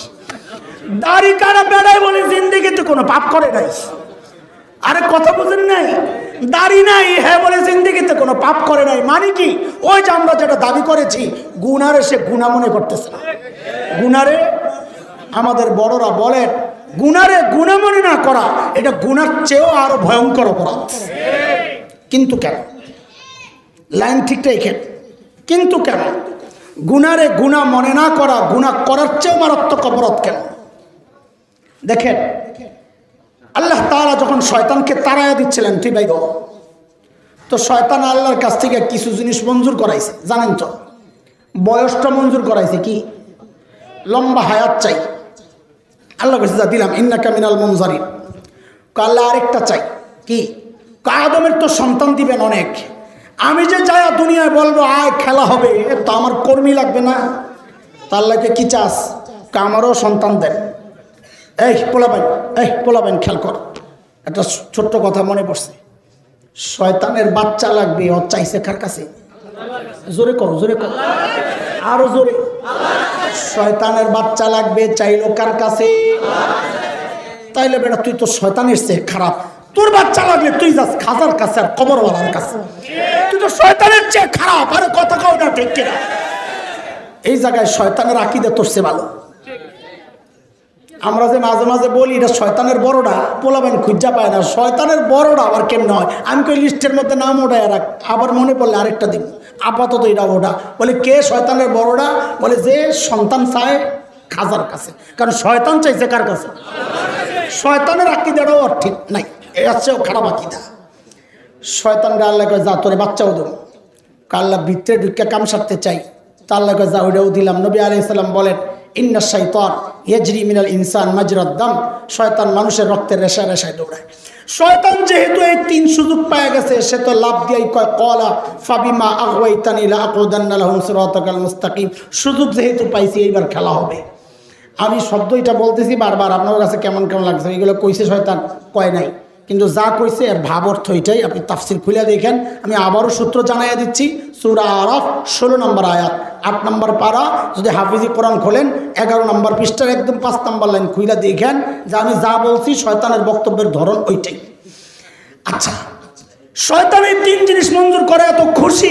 দাড়ি কাটা বেড়ায় বলে জিন্দিগিতে কোনো পাপ করে নাই। আরে কথা বুঝেন নাই? দাড়ি নাই হ্যাঁ বলে জিন্দিগিতে কোনো পাপ করে নাই, মানে কি? ওই যে আমরা যেটা দাবি করেছি, গুনারে সে গুনাহ মনে করতেছে না। গুনারে আমাদের বড়রা বলেন গুনারে গুনাহ মনে না করা এটা গুনার চেয়েও আরো ভয়ঙ্কর অপরাধ। কিন্তু কেন? লাইন ঠিকটাই খেট। কিন্তু কেন গুনারে গুনাহ মনে না করা গুনাহ করার চেয়েও মারাত্মক অপরাধ কেন? দেখেন আল্লাহ তাআলা যখন শয়তানকে তাড়াইয়া দিচ্ছিলেন, ঠিক ভাই গো, তো শয়তান আল্লাহর কাছ থেকে কিছু জিনিস মঞ্জুর করাইছে, জানেন তো? বয়সটা মঞ্জুর করাইছে কি? লম্বা হায়াত চাই। আল্লাহ বলছে যা দিলাম, ইন্নাকা মিনাল মুনজারিন। আল্লাহ আরেকটা চাই কি? আদমের তো সন্তান দিবেন অনেক, আমি যে যাই দুনিয়ায় বলবো আয় খেলা হবে, তো আমার কর্মী লাগবে না? তা আল্লাহকে কি চাস? আমারও সন্তান দেন। এই পোলাবেন খেয়াল কর, একটা ছোট্ট কথা মনে পড়ছে। শয়তানের বাচ্চা লাগবে, ও চাইছে কার কাছে? জোরে করো, জোরে করো, আরো জোরে। শয়তানের বাচ্চা লাগবে চাইলো কার কাছে? তাইলে বেটা তুই তো শয়তানের চেয়ে খারাপ। তোর বাচ্চা লাগলে তুই যাস খাজার কাছে আর কবরওয়ালার কাছে। তুই তো শয়তানের চেয়ে খারাপ। আরে কথা কও না ঠিক কিনা? এই জায়গায় শয়তানের আকীদা তোর চেয়ে ভালো। আমরা যে মাঝে মাঝে বলি এটা শয়তানের বড়টা, পোলাবেন খুঁজা পায় না। শয়তানের বড়টা আবার কেমন হয়? আমি কই লিস্টের মধ্যে নাম ওঠায় রাখ, আবার মনে পড়লে আরেকটা দিব, আপাতত এটা ওটা। বলে কে শয়তানের বড়টা? বলে যে সন্তান চায় খাজার কাছে, কারণ শয়তান চাইছে কার কাছে? শয়তানের আকীদাটাও আর ঠিক নাই, এর চেয়েও খারাপ আকীদা। শয়তানরা আল্লাহ কয় যা তোরে বাচ্চাও দেবো। আল্লাহ ভিতরে ঢুকে কাম সারতে চাই, তা আল্লাহ কয় যা ওইটাও দিলাম। নবী আলাইহিস সালাম বলেন ইন্না শাইতান ইয়াজরি মিনাল ইনসান মাজরাদ দাম। শয়তান মানুষের রক্তের রেশায় রেশায় দৌড়ায়। শয়তান যেহেতু এই 3 সুযোগ পেয়ে গেছে, সে তো লাভ দিয়েই কয় ক্বালা ফাবিমা আগওয়াইতানি লা আকুদান্না লাহুম সিরাতাকাল মুস্তাকিম। সুযোগ যেহেতু পাইছি এইবার খেলা হবে। আমি শব্দ এটা বলতেছি বারবার, আপনার কাছে কেমন কেমন লাগছে? এগুলো কইছে শয়তান? কয় নাই, কিন্তু যা কইছে এর ভাব অর্থ এটাই। আপনি তাফসীর খুলে দেখেন। আমি আবারও সূত্র জানাইয়া দিচ্ছি। সূরা আরাফ 16 নম্বর আয়াত, 8 নম্বর পারা। যদি হাফিজি কোরআন খোলেন 11 নম্বর পৃষ্ঠার একদম 5 নম্বর লাইন খুলে দেখেন যে আমি যা বলছি শয়তানের বক্তব্যের ধরন ওইটাই। আচ্ছা, শয়তানের 3 জিনিস মঞ্জুর করে এত খুশি,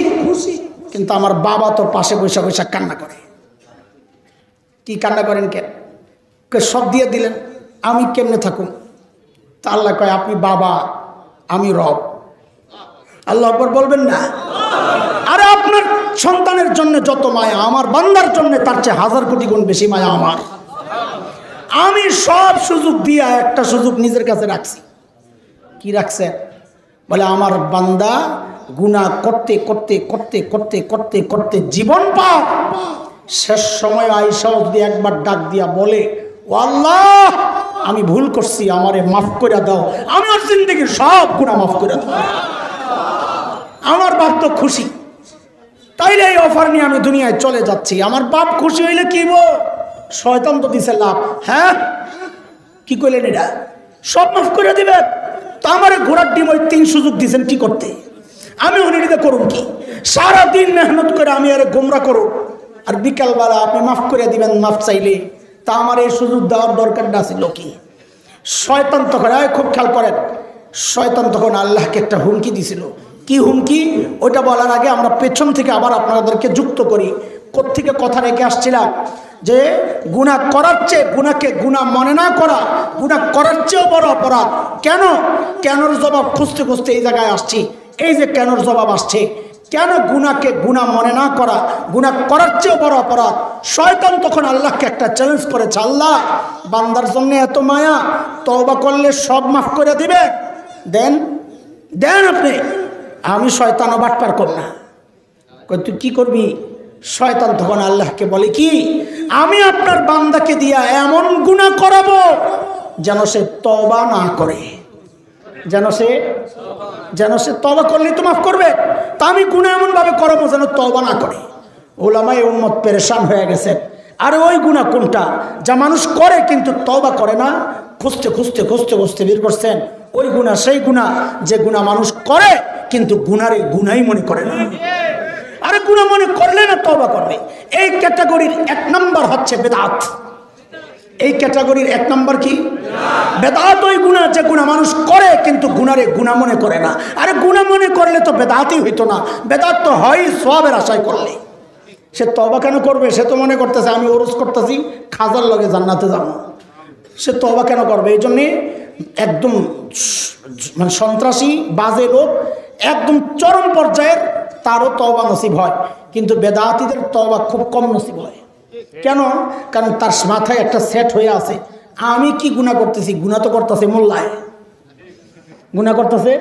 কিন্তু আমার বাবা তো পাশে বসে বসে কান্না করে। কি কান্না করেন কেন? সব দিয়ে দিলেন, আমি কেমনে থাকুন? তা আল্লাহ কয় আপনি বাবা, আমি রব। আল্লাহ আকবার বলবেন না? আরে আপনার সন্তানের জন্য যত মায়া আমার বান্দার জন্য তার চেয়ে 1000 কোটি গুণ বেশি মায়া আমার। আমি সব সুযোগ দিয়া একটা সুযোগ নিজের কাছে রাখছি। কি রাখছে? বলে আমার বান্দা গুনাহ করতে করতে করতে করতে করতে করতে জীবন পার, শেষ সময় আয়েশা যদি একবার ডাক দিয়া বলে ও আল্লাহ আমি ভুল করছি, আমারে মাফ করে দাও, আমার জিন্দেগির সব গুনাহ মাফ করে দাও, আমার বাপ তো খুশি। তাইলে এই অফার নিয়ে আমি দুনিয়ায় চলে যাচ্ছি, আমার বাপ খুশি হইলে কি বো, শয়তান তো দিছে লাভ। হ্যাঁ কি কইলেন? এটা সব মাফ করে দিবেন? তো আমার ঘোড়ার ডিম ওই 3 সুযোগ দিয়েছেন কি করতে, আমি উনিটা করুন কি? সারাদিন মেহনত করে আমি আরে গোমরা করো, আর বিকালবেলা আপনি মাফ করে দিবেন মাফ চাইলে, তা আমার এই সুযোগ দেওয়ার দরকারটা ছিল কি? শয়তান তখন খুব খেয়াল করেন, শয়তান তখন আল্লাহকে একটা হুমকি দিছিল। কি হুমকি? ওইটা বলার আগে আমরা পেছন থেকে আবার আপনাদেরকে যুক্ত করি। কোত্থেকে কথা রেখে আসছিলাম যে গুনাহ করার চেয়ে গুনাহকে গুনাহ মনে না করা, গুনাহ করার চেয়েও বড় অপরাধ। কেন? কেনর জবাব খুঁজতে খুঁজতে এই জায়গায় আসছি। এই যে কেনর জবাব আসছে, কেন গুনাহকে গুনাহ মনে না করা গুনাহ করার চেয়েও বড় অপরাধ। শয়তান তখন আল্লাহকে একটা চ্যালেঞ্জ করেছে, আল্লাহ বান্দার জন্য এত মায়া, তওবা করলে সব মাফ করে দিবে, দেন দেন আপনি। আমি শয়তানও বাটপার কর না, কই তুই কি করবি? শয়তান তখন আল্লাহকে বলে কি, আমি আপনার বান্দাকে দিয়া এমন গুনাহ করাবো যেন সে তওবা না করে, যেন সে তওবা করলেই তো মাফ করবে। তা আমি গুনাহ এমন ভাবে করাবো যেন তওবা না করে। উলামায়ে উম্মত পেরেশান হয়ে গেছে। আর ওই গুনাহ কোনটা যা মানুষ করে কিন্তু তওবা করে না? খুঁজতে খুঁজতে খুঁজতে খুঁজতে বের করছেন ওই গুনাহ, সেই গুনাহ যে গুনাহ মানুষ করে কিন্তু গুনারে গুনাই মনে করে না। আরে গুনাহ মনে করলে না তওবা করবে। এই ক্যাটাগরির 1 নম্বর হচ্ছে বেদাত। এই ক্যাটাগরির 1 নম্বর কি? বেদাত। ওই গুনাহ যে গুনাহ মানুষ করে কিন্তু গুনারে গুনাহ মনে করে না। আরে গুনাহ মনে করলে তো বেদাতই হইতো না, বেদাত তো হয় সওয়াবের আশায় করলে। সে তওবা কেন করবে? সে তো মনে করতেছে আমি ওরস করতেছি, খাজার লগে জান্নাতে যাবো। সে তওবা কেন করবে? এই জন্যে একদম মানে সন্ত্রাসী বাজে লোক একদম চরম পর্যায়ের তারও তওবা নসিব হয়, কিন্তু বেদাতীদের তওবা খুব কম নসিব হয়। কেন? কারণ তার মাথায় একটা সেট হয়ে আছে, আমি কি গুনাহ করতেছি? গুনাহ তো করতেছে মোল্লায়, গুনাহ করতেছে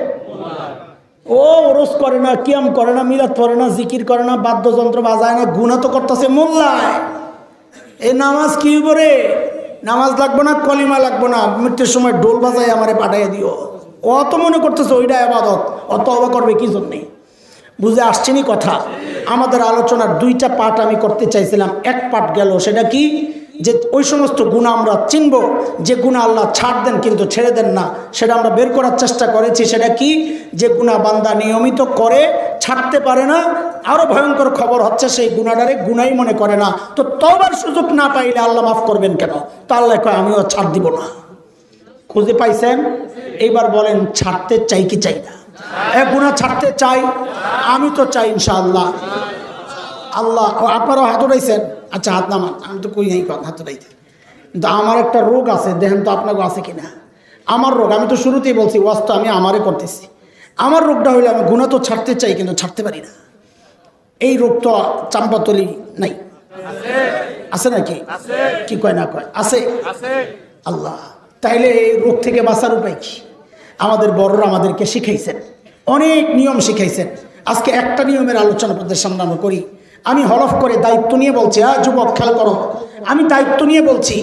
ও ওরস করে না, কিয়াম করে না, মিলাদ পড়ে না, জিকির করে না, বাদ্যযন্ত্র বাজায় না, গুনাহ তো করতেছে মোল্লায়। এই নামাজ কি করে? নামাজ লাগবো না, কলিমা লাগবো না, মৃত্যুর সময় ডোল বাজায় আমারে পাঠাইয়া দিও। ও তো মনে করতেছে ওইটা ইবাদত, ও তওবা করবে কি জন্যে? বুঝে আসছেনি কথা? আমাদের আলোচনার 2টা পার্ট আমি করতে চাইছিলাম, 1 পার্ট গেল। সেটা কি? যে ওই সমস্ত গুনাহ আমরা চিনব যে গুনাহ আল্লাহ ছাড় দেন কিন্তু ছেড়ে দেন না, সেটা আমরা বের করার চেষ্টা করেছি। সেটা কি? যে গুনাহ বান্দা নিয়মিত করে ছাড়তে পারে না। আরও ভয়ঙ্কর খবর হচ্ছে সেই গুনাহটারে গুনাহই মনে করে না। তো তওবার সুযোগ না পাইলে আল্লাহ মাফ করবেন কেন? তা আল্লাহ কয় আমিও ছাড় দিব না। খুঁজে পাইছেন? এইবার বলেন ছাড়তে চাই কি চাই না? গুনাহ ছাড়তে চাই, আমি তো চাই ইনশাআল্লাহ। আল্লাহ আপনারাও হাত উঠাইছেন? আচ্ছা হাত নামান, আমি তো কই নাই হাত উঠাইতে। কিন্তু আমার একটা রোগ আছে, দেখেন তো আপনাকে আছে কিনা। আমার রোগ, আমি তো শুরুতেই বলছি ওয়াজ তো আমি আমারে করতেছি। আমার রোগটা হইলে আমি গুনাহ তো ছাড়তে চাই কিন্তু ছাড়তে পারি না। এই রোগ তো চাম্পাতলি নাই, আছে নাকি? কি কয় না কয়? আছে। আল্লাহ, তাইলে এই রোগ থেকে বাঁচার উপায় কি? আমাদের বড়রা আমাদেরকে শিখাইছেন, অনেক নিয়ম শিখাইছেন। আজকে একটা নিয়মের আলোচনা আপনাদের সামনে আমরা করি। আমি হলফ করে দায়িত্ব নিয়ে বলছি, যুবক খেয়াল করো, আমি দায়িত্ব নিয়ে বলছি,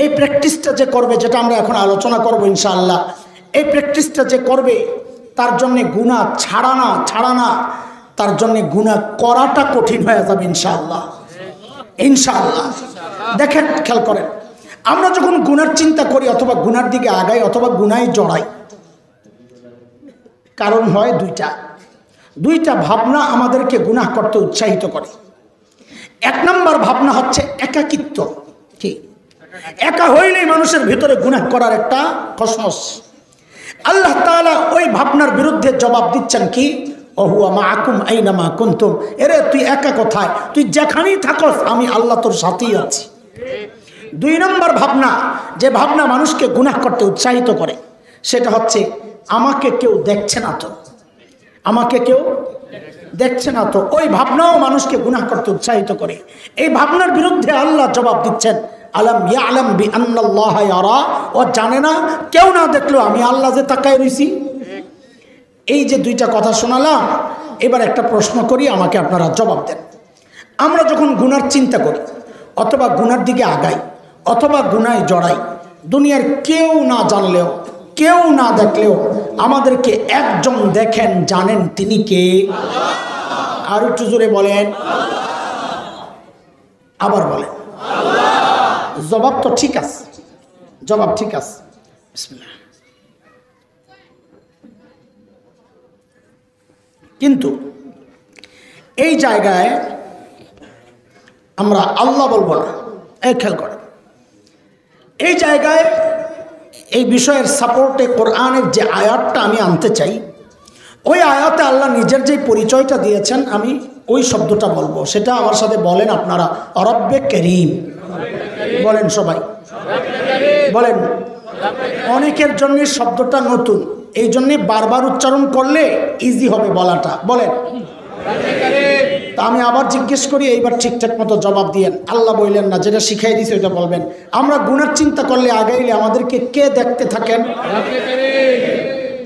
এই প্র্যাকটিসটা যে করবে, যেটা আমরা এখন আলোচনা করব ইনশাআল্লাহ, এই প্র্যাকটিসটা যে করবে তার জন্যে গুনাহ ছাড়া না, তার জন্যে গুনাহ করাটা কঠিন হয়ে যাবে ইনশাআল্লাহ। ইনশাআল্লাহ দেখেন, খেয়াল করেন, আমরা যখন গুনার চিন্তা করি অথবা গুনার দিকে আগাই অথবা গুনায় জড়াই, কারণ হয় দুইটা ভাবনা আমাদেরকে গুনাহ করতে উৎসাহিত করে। 1 নম্বর ভাবনা হচ্ছে একাকিত্ব। কি? একা হইলেই মানুষের ভিতরে গুনাহ করার একটা কসমস। আল্লাহ তাআলা ওই ভাবনার বিরুদ্ধে জবাব দিচ্ছেন কি? ওহুয়া মাআকুম আইনামা কুনতুম। এরে তুই একা কোথায়? তুই যেখানেই থাকস আমি আল্লাহ তোর সাথেই আছি। দুই নম্বর ভাবনা, যে ভাবনা মানুষকে গুনাহ করতে উৎসাহিত করে, সেটা হচ্ছে আমাকে কেউ দেখছে না তো, আমাকে কেউ দেখছে না তো। ওই ভাবনাও মানুষকে গুনাহ করতে উৎসাহিত করে। এই ভাবনার বিরুদ্ধে আল্লাহ জবাব দিচ্ছেন, আলাম ইয়ালাম বিআন্নাল্লাহা ইয়ারা, ও জানে না কেউ না দেখলেও আমি আল্লাহ যে তাকায় রইছি। এই যে দুইটা কথা শোনালাম, এবার একটা প্রশ্ন করি, আমাকে আপনারা জবাব দেন। আমরা যখন গুনার চিন্তা করি অথবা গুনার দিকে আগাই অথবা গুনায় জড়াই, দুনিয়ার কেউ না জানলেও কেউ না দেখলেও আমাদেরকে একজন দেখেন, জানেন, তিনি কে? আর একটু জোরে বলেন, আবার বলেন। জবাব তো ঠিক আছে, জবাব ঠিক আছে। বিসমিল্লাহ। কিন্তু এই জায়গায় আমরা আল্লাহ বলবো না। এই খেয়াল করেন, এই জায়গায় এই বিষয়ের সাপোর্টে কোরআনের যে আয়াতটা আমি আনতে চাই, ওই আয়াতে আল্লাহ নিজের যে পরিচয়টা দিয়েছেন, আমি ওই শব্দটা বলবো। সেটা আমার সাথে বলেন আপনারা, রব্বে করিম বলেন, সবাই বলেন। অনেকের জন্য শব্দটা নতুন, এই জন্যে বারবার উচ্চারণ করলে ইজি হবে বলাটা। বলেন। তা আমি আবার জিজ্ঞেস করি, এইবার ঠিকঠাক মতো জবাব দিয়েন। আল্লাহ বললেন না, যেটা শিখাই দিয়েছে ওইটা বলবেন। আমরা গুনার চিন্তা করলে আগাইলে আমাদেরকে কে দেখতে থাকেন?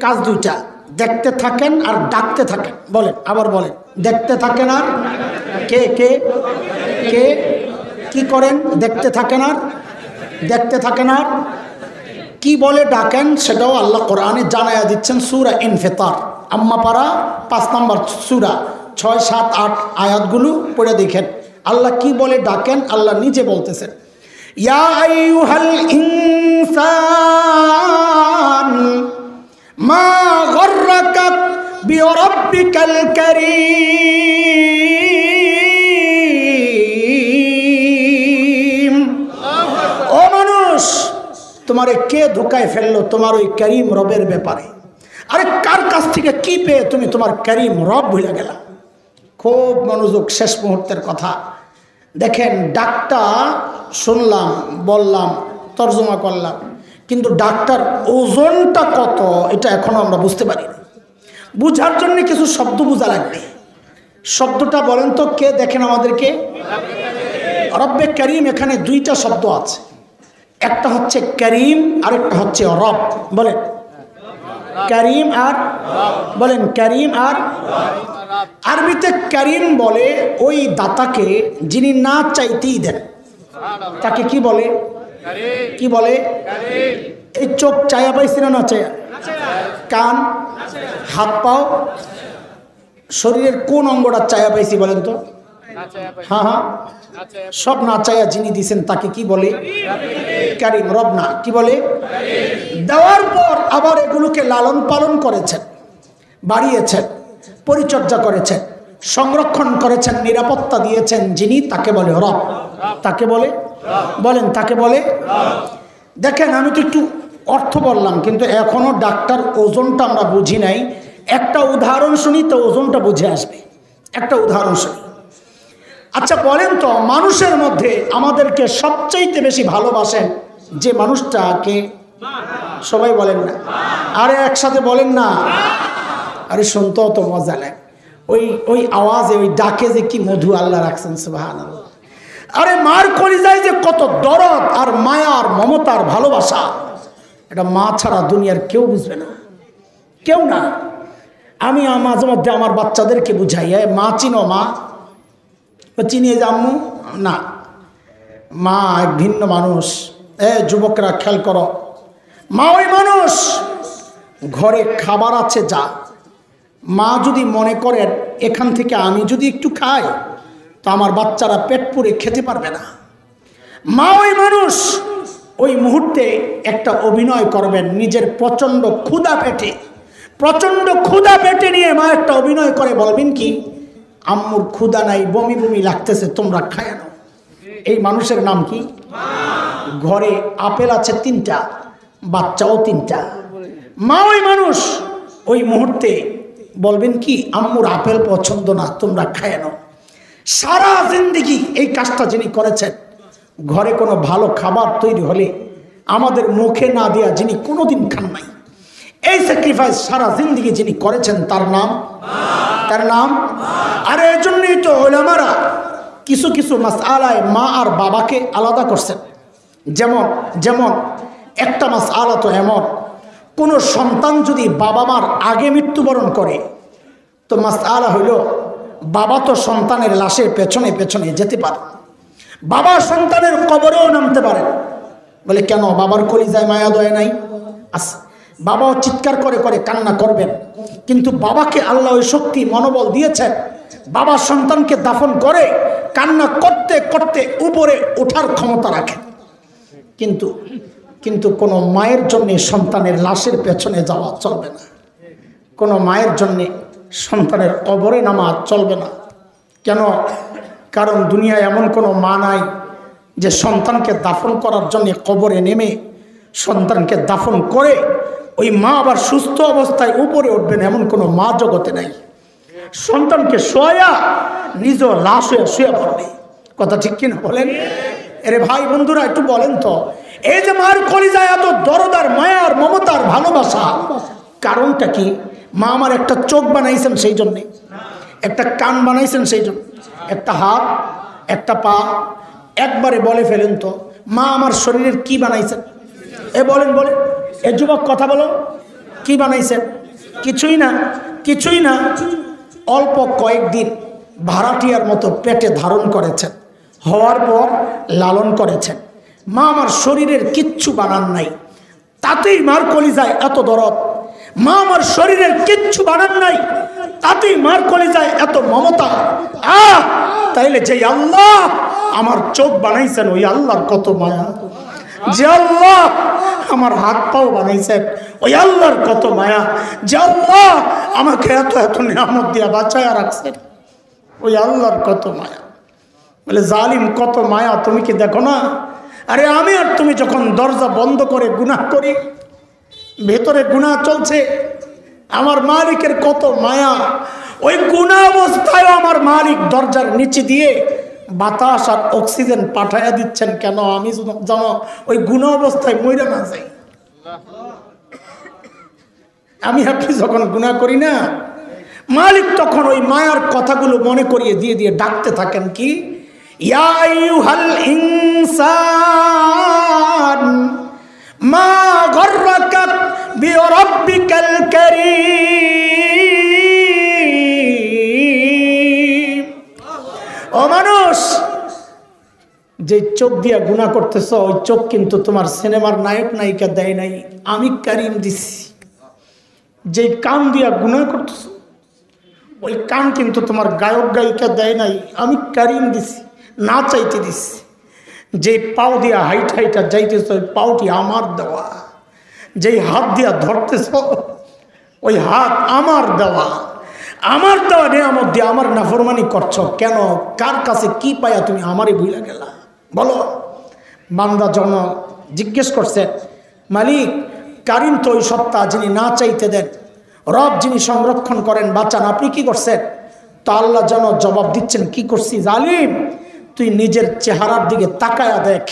কাজ দুইটা, দেখতে থাকেন আর ডাকতে থাকেন। বলেন, আবার বলেন। দেখতে থাকেন আর কে কে কে কি করেন? দেখতে থাকেন আর দেখতে থাকেন আর কি বলে ডাকেন, সেটাও আল্লাহ কোরআনে জানায়া দিচ্ছেন। সূরা ইনফিতার, আম্মা পারা 5 নম্বর সূরা, 6, 7, 8 আয়াতগুলো পড়ে দেখেন আল্লাহ কি বলে ডাকেন। আল্লাহ নিজে বলতেছেন, ইয়া আইয়ুহাল ইনসান মা গররাকা বিরাব্বিকাল কারীম। ও মানুষ, তোমারে কে ধোকায় ফেললো তোমার ওই করিম রবের ব্যাপারে? আরে কার কাছ থেকে কি পেয়ে তুমি তোমার করিম রব ভুলে গেলা? খুব মনোযোগ, শেষ মুহূর্তের কথা। দেখেন, ডাকটা শুনলাম, বললাম, তর্জমা করলাম, কিন্তু ডাকটার ওজনটা কত এটা এখনো আমরা বুঝতে পারি না। বুঝার জন্য কিছু শব্দ বোঝা লাগবে। শব্দটা বলেন তো, কে দেখেন আমাদেরকে? রব্বে করিম। এখানে দুইটা শব্দ আছে, একটা হচ্ছে করিম আর একটা হচ্ছে রব। বলেন করিম আর বলেন করিম আর। আরবিতে করিম বলে ওই দাতাকে যিনি না চাইতেই দেন, তাকে কি বলে? কি বলে? এই চোখ চায়া পাইছি না? না চায়া? কান, হাত, পাও, শরীরের কোন অঙ্গটা চায়া পাইছি বলেন তো? হ্যাঁ হ্যাঁ, সব না চায়া যিনি দিছেন তাকে কি বলে? করিম। রব না, কি বলে? দেওয়ার পর আবার এগুলোকে লালন পালন করেছেন, বাড়িয়েছেন, পরিচর্যা করেছেন, সংরক্ষণ করেছেন, নিরাপত্তা দিয়েছেন যিনি, তাকে বলে রব। তাকে বলে, বলেন তাকে বলে। দেখেন, আমি তো একটু অর্থ বললাম, কিন্তু এখনো ডাক্তার ওজনটা আমরা বুঝি নাই। একটা উদাহরণ শুনি তো ওজনটা বুঝে আসবে। একটা উদাহরণ শুনি। আচ্ছা বলেন তো, মানুষের মধ্যে আমাদেরকে সবচাইতে বেশি ভালোবাসেন যে মানুষটাকে? সবাই বলেন না, আরে একসাথে বলেন না। আরে শুনতেও তো মজা লাগে, ওই আওয়াজে, ওই ডাকে যে কি মধু আল্লাহ রাখছেন, সুবহানাল্লাহ। আরে মার কলিজায় যে কত দরদ আর মায়ার, মমতার, ভালোবাসা, এটা মা ছাড়া দুনিয়ার কেউ বুঝবে না, কেউ না। আমি মাঝে মধ্যে আমার বাচ্চাদেরকে বুঝাই, মা চিনো? মা চিনিয়ে জাম্মু না, মা এক ভিন্ন মানুষ। যুবকরা খেয়াল করো, মা ওই মানুষ, ঘরে খাবার আছে যা, মা যদি মনে করেন এখান থেকে আমি যদি একটু খাই তো আমার বাচ্চারা পেট পুরে খেতে পারবে না। মা ওই মানুষ, ওই মুহূর্তে একটা অভিনয় করবেন নিজের প্রচণ্ড ক্ষুধা পেটে নিয়ে মা একটা অভিনয় করে বলবেন কি, আম্মুর ক্ষুধা নাই, বমি বমি লাগতেছে, তোমরা খায় নাও। এই মানুষের নাম কি? ঘরে আপেল আছে 3টা, বাচ্চাও 3টা। মা ওই মানুষ, ওই মুহূর্তে বলবেন কি, আম্মুর আপেল পছন্দ না, তোমরা খায় নাও। সারা জিন্দেগি এই কাজটা যিনি করেছেন, ঘরে কোনো ভালো খাবার তৈরি হলে আমাদের মুখে না দেয়া যিনি কোনোদিন খান নাই, এই স্যাক্রিফাইস সারা জিন্দেগি যিনি করেছেন তার নাম। আর এই জন্যই তো উলামারা কিছু কিছু মাসআলায় মা আর বাবাকে আলাদা করছেন। যেমন একটা মাসআলা তো এমন, কোনো সন্তান যদি বাবা মার আগে মৃত্যুবরণ করে তো মাসআলা হইল বাবা তো সন্তানের লাশের পেছনে পেছনে যেতে পারে, বাবা সন্তানের কবরেও নামতে পারে। বলে কেন? বাবার কলিজায় মায়া দয়া নাই? বাবাও চিৎকার করে করে কান্না করবেন, কিন্তু বাবাকে আল্লাহ ওই শক্তি মনোবল দিয়েছেন, বাবা সন্তানকে দাফন করে কান্না করতে করতে উপরে ওঠার ক্ষমতা রাখে। কিন্তু কোনো মায়ের জন্যে সন্তানের লাশের পেছনে যাওয়া চলবে না, কোনো মায়ের জন্যে সন্তানের কবরে নামা চলবে না। কেন? কারণ দুনিয়ায় এমন কোনো মা নাই যে সন্তানকে দাফন করার জন্য কবরে নেমে সন্তানকে দাফন করে ওই মা আবার সুস্থ অবস্থায় উপরে উঠবেন, এমন কোনো মা জগতে নাই। সন্তানকে শোয়া নিজ লাশ হয়ে শুয়ে পড়বে। কথা ঠিক কিনা বলেন? এরে ভাই বন্ধুরা একটু বলেন তো, এই যে মার কলিজায় এত দরদার মায়ার মমতার ভালোবাসা, কারণটা কি? মা আমার একটা চোখ বানাইছেন সেই জন্যে, একটা কান বানাইছেন সেই জন্য, একটা হাত, একটা পা। একবারে বলে ফেলেন তো, মা আমার শরীরের কি বানাইছেন? বলেন এ যুবক কথা বলো, কি বানাইছেন? কিছুই না। অল্প কয়েকদিন ভাড়াটিয়ার মতো পেটে ধারণ করেছেন, হওয়ার পর লালন করেছেন। মা আমার শরীরের কিচ্ছু বানান নাই, তাতেই মার কলিজায় এত দরদ। মা আমার শরীরের কিচ্ছু বানান নাই, তাতেই মার কলিজায় এত মমতা। তাইলে যে আল্লাহ আমার চোখ বানাইছেন ওই আল্লাহর কত মায়া, যে আল্লাহ আমার হাত পাও বানাইছেন ওই আল্লাহর কত মায়া, যে আল্লাহ আমাকে এত এত নিয়ামত দিয়া বাঁচায়া রাখছেন ওই আল্লাহর কত মায়া। বলে জালিম কত মায়া তুমি কি দেখো না? আরে আমি আর তুমি যখন দরজা বন্ধ করে গুনাহ করি, ভেতরে গুনাহ চলছে, আমার মালিকের কত মায়া। ওই গুনাহ অবস্থায় আমার মালিক দরজার নিচে দিয়ে বাতাস আর অক্সিজেন পাঠাইয়া দিচ্ছেন কেন? আমি জানো ওই গুনাহ অবস্থায় মইরা না যাই। আমি আপনি যখন গুনাহ করি না, মালিক তখন ওই মায়ার কথাগুলো মনে করিয়ে দিয়ে দিয়ে ডাকতে থাকেন, কি ইয়া আইয়ুহাল ইনসান মা গররাকা বিরাব্বিকাল কারীম। ও মানুষ, যে চোখ দিয়া গুনাহ করতেছ ওই চোখ কিন্তু তোমার সিনেমার নায়ক নায়িকা দেয় নাই, আমি কারীম দিছি। যে কান দিয়া গুনাহ করতেছ ওই কান কিন্তু তোমার গায়ক গায়িকা দেয় নাই, আমি কারীম দিছি, না চাইতে দিছি। যে পাও দিয়া হাইটা যাইতেছ ওই পাওটি আমার দেওয়া, যেই হাত দিয়া ধরতেছ ওই হাত আমার দেওয়া নিয়ামত দিয়ে আমার নাফরমানি করছ কেন? কার কাছে কি পায়া তুমি আমারই ভুলে গেলা? বলো। বান্দা জন জিজ্ঞেস করছে, মালিক কারীম তো ওই সত্তা যিনি না চাইতে দেন, রব যিনি সংরক্ষণ করেন বাঁচান, আপনি কি করছেন? তো আল্লাহ যেন জবাব দিচ্ছেন, কি করছি জালিম? তুই নিজের চেহারার দিকে তাকায়া দেখ।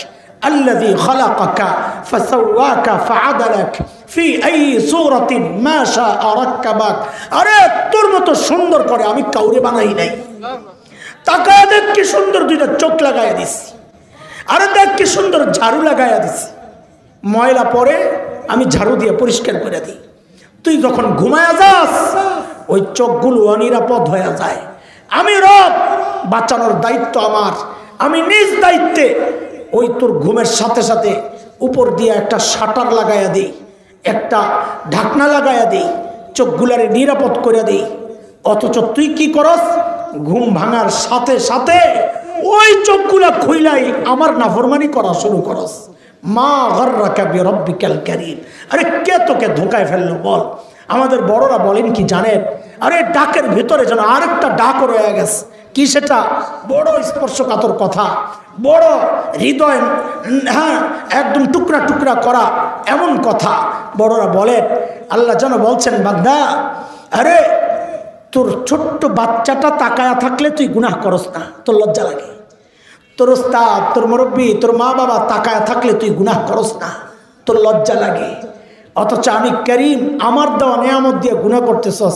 আল্লাযী খালাকাকা ফাসাওয়াকা ফাআদালাক ফি আই সূরাতিন মা শাআ রাক্কাবাক। আরে তোর মতো সুন্দর করে আমি কাউরে বানাই নাই। তাকায়া দেখ কি সুন্দর দুইটা চোখ লাগায়া দিছি, আরে দেখ কি সুন্দর ঝাড়ু লাগায়া দিছি। ময়লা পড়ে আমি ঝাড়ু দিয়ে পরিষ্কার করে দিই। তুই যখন ঘুমায়া যাস ওই চোখগুলো অনিরাপদ হয়ে যায়। আমি রব, বাঁচানোর দায়িত্ব আমার। আমি নিজ দায়িত্বে ওই তোর ঘুমের সাথে সাথে উপর দিয়ে একটা শাটার লাগাইয়া দিই, একটা ঢাকনা লাগাইয়া দিই, চোখগুলারে নিরাপদ করে দিই। অথচ তুই কি করস? ঘুম ভাঙার সাথে সাথে ওই চোখগুলা খুইলাই আমার নাফরমানি করা শুরু করস। মা গররাকা বিরাব্বিকাল কারীম। আরে কে তোকে ধোঁকায় ফেললো বল? আমাদের বড়রা বলেন কি জানেন? আরে ডাকের ভিতরে যেন আরেকটা ডাক রয়ে গেছে। কি সেটা? বড় স্পর্শকাতর কথা, বড় হৃদয়, হ্যাঁ একদম টুকরা টুকরা করা এমন কথা বড়রা বলেন। আল্লাহ যেন বলছেন, বান্দা আরে তোর ছোট্ট বাচ্চাটা তাকায়া থাকলে তুই গুনাহ করস না, তোর লজ্জা লাগে? তোর ওস্তাদ, তোর মুরব্বী, তোর মা বাবা তাকায় থাকলে তুই গুনাহ করস না, তোর লজ্জা লাগে। অথচ আমি করিম, আমার দেওয়া নেয়ামত দিয়ে গুনাহ করতেছস,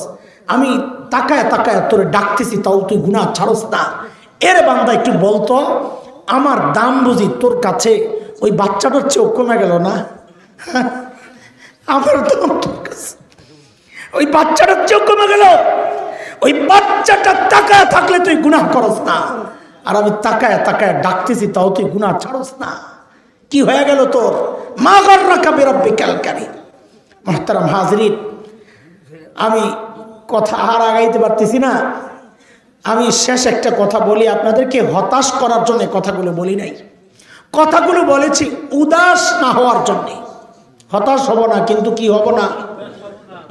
আমি তাকায় তাকায় তোর ডাকতেছি, তাও তুই গুনাহ ছাড়স না। এর বান্দা একটু বলতো, আমার দাম বুঝি তোর কাছে ওই বাচ্চাটার চেয়েও কমে গেল না? আমার দাম তোর কাছে ওই বাচ্চাটার চেয়েও কমে গেল। ওই বাচ্চাটা তাকায় থাকলে তুই গুনাহ করস না, আর আমি তাকায় তাকায় ডাকতেছি, তাও তুই গুনাহ ছাড়স না। কি হয়ে গেল তোর? মা গররাকা বিরাব্বিকাল কারীম। মুহতারাম হাজরিন, আমি কথা আর আগাইতে পারতেছি না। আমি শেষ একটা কথা বলি, আপনাদেরকে হতাশ করার জন্য কথাগুলো বলি নাই, কথাগুলো বলেছি উদাস না হওয়ার জন্য। হতাশ হব না, কিন্তু কি হব না?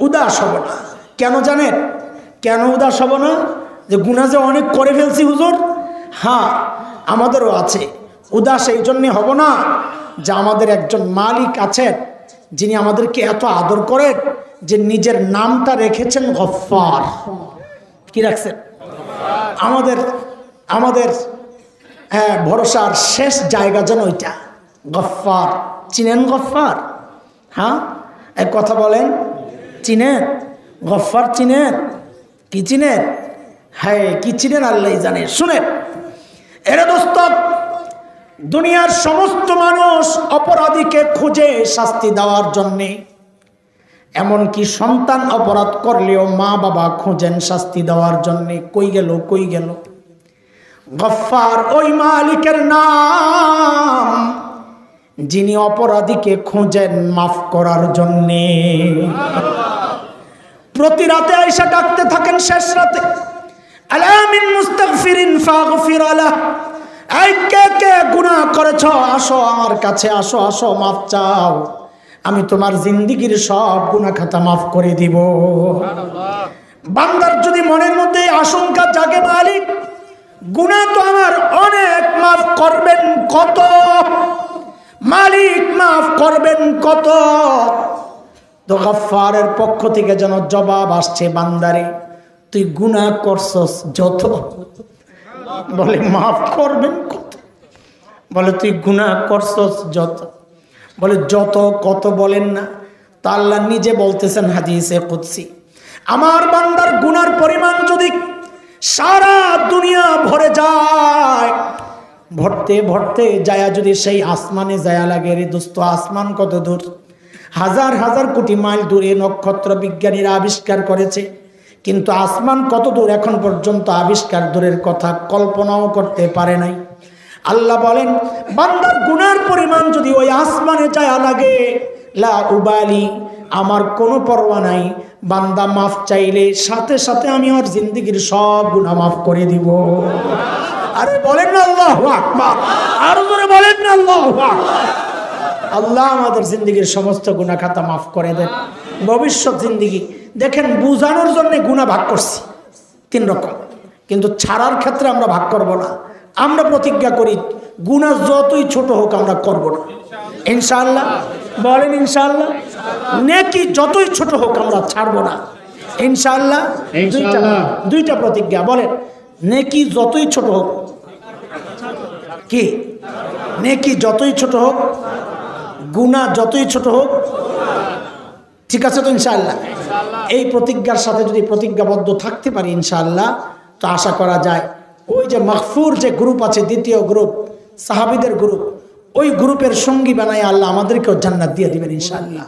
উদাস হব না। কেন জানেন কেন উদাস হব না? যে গুনাহ যে অনেক করে ফেলছি হুজুর, হ্যাঁ আমাদেরও আছে। উদাস এই জন্যে হব না যে আমাদের একজন মালিক আছেন যিনি আমাদেরকে এত আদর করেন যে নিজের নামটা রেখেছেন গফফার। কি রাখছেন? আমাদের আমাদের ভরসার শেষ জায়গা যেন ওইটা গফফার। চিনেন গফফার? হ্যাঁ, এক কথা বলেন, চিনেন গফফার? চিনেন? কি চিনেন? হ্যাঁ, কি চিনেন আল্লাহ জানে। শুনেন এরে দোস্ত, দুনিয়ার সমস্ত মানুষ অপরাধীকে খুঁজে শাস্তি দেওয়ার জন্যে, এমনকি সন্তান অপরাধ করলেও মা বাবা খুঁজেন শাস্তি দেওয়ার জন্যে। কই গেল কই গেল? গফফার ওই মালিকের নাম যিনি অপরাধীকে খুঁজেন মাফ করার জন্যে। প্রতি রাতে আয়েশা ডাকতে থাকেন, শেষ রাতে, আলা মিন মুস্তাগফিরিন ফাগফির আলাহ। এই কে কে গুনাহ করেছো, আসো আমার কাছে, আসো আসো, মাফ চাও, আমি তোমার জিন্দেগীর সব গুনাহ খাতা মাফ করে দিব। বান্দার যদি মনের মধ্যে আশঙ্কা জাগে, মালিক গুনাহ তো আমার অনেক, মাফ করবেন কত, মালিক মাফ করবেন কত, তো গফফারের পক্ষ থেকে যেন জবাব আসছে, বান্দারে তুই গুনাহ করছস যত, বলে মাফ করবেন কত, বলে তুই গুনাহ করছস যত, বলে যত কত বলেন না। তা আল্লাহ নিজে বলতেছেন হাদিসে কুদসি, আমার বান্দার গুনার পরিমাণ যদি সারা দুনিয়া ভরে যায়, ভরতে ভরতে যায়া যদি সেই আসমানে যায়া লাগে, রে দোস্ত আসমান কত দূর, হাজার হাজার কোটি মাইল দূরে নক্ষত্র বিজ্ঞানীরা আবিষ্কার করেছে, কিন্তু আসমান কত দূর এখন পর্যন্ত আবিষ্কার দূরের কথা, কল্পনাও করতে পারে নাই। আল্লাহ বলেন, বান্দার গুনার পরিমাণ যদি ওই আসমানে যায়া লাগে, লা উবালি, আমার কোনো পরোয়া নাই, বান্দা মাফ চাইলে সাথে সাথে আমি ওর জিন্দেগীর সব গুনাহ মাফ করে দিব। আরে বলেন না আল্লাহু আকবার, আর জোরে বলেন না আল্লাহু আকবার। আল্লাহ আমাদের জিন্দেগীর সমস্ত গুনাহ খাতা মাফ করে দেন। ভবিষ্যৎ জিন্দেগি দেখেন, বুঝানোর জন্য গুনাহ ভাগ করছি 3 রকম, কিন্তু ছাড়ার ক্ষেত্রে আমরা ভাগ করব না। আমরা প্রতিজ্ঞা করি গুনাহ যতই ছোট হোক আমরা করব না, ইনশাআল্লাহ। বলেন ইনশাআল্লাহ। নেকি যতই ছোট হোক আমরা ছাড়ব না, ইনশাআল্লাহ। দুইটা প্রতিজ্ঞা বলেন, নেকি যতই ছোট হোক, কি নেকি যতই ছোট হোক, গুনাহ যতই ছোট হোক, ঠিক আছে তো ইনশাআল্লাহ। এই প্রতিজ্ঞার সাথে যদি প্রতিজ্ঞাবদ্ধ থাকতে পারি ইনশাআল্লাহ, তো আশা করা যায় ওই যে মাগফুর যে গ্রুপ আছে, দ্বিতীয় গ্রুপ সাহাবীদের গ্রুপ, ওই গ্রুপের সঙ্গী বানায় আল্লাহ আমাদেরকেও জান্নাত দিয়ে দিবেন ইনশাআল্লাহ।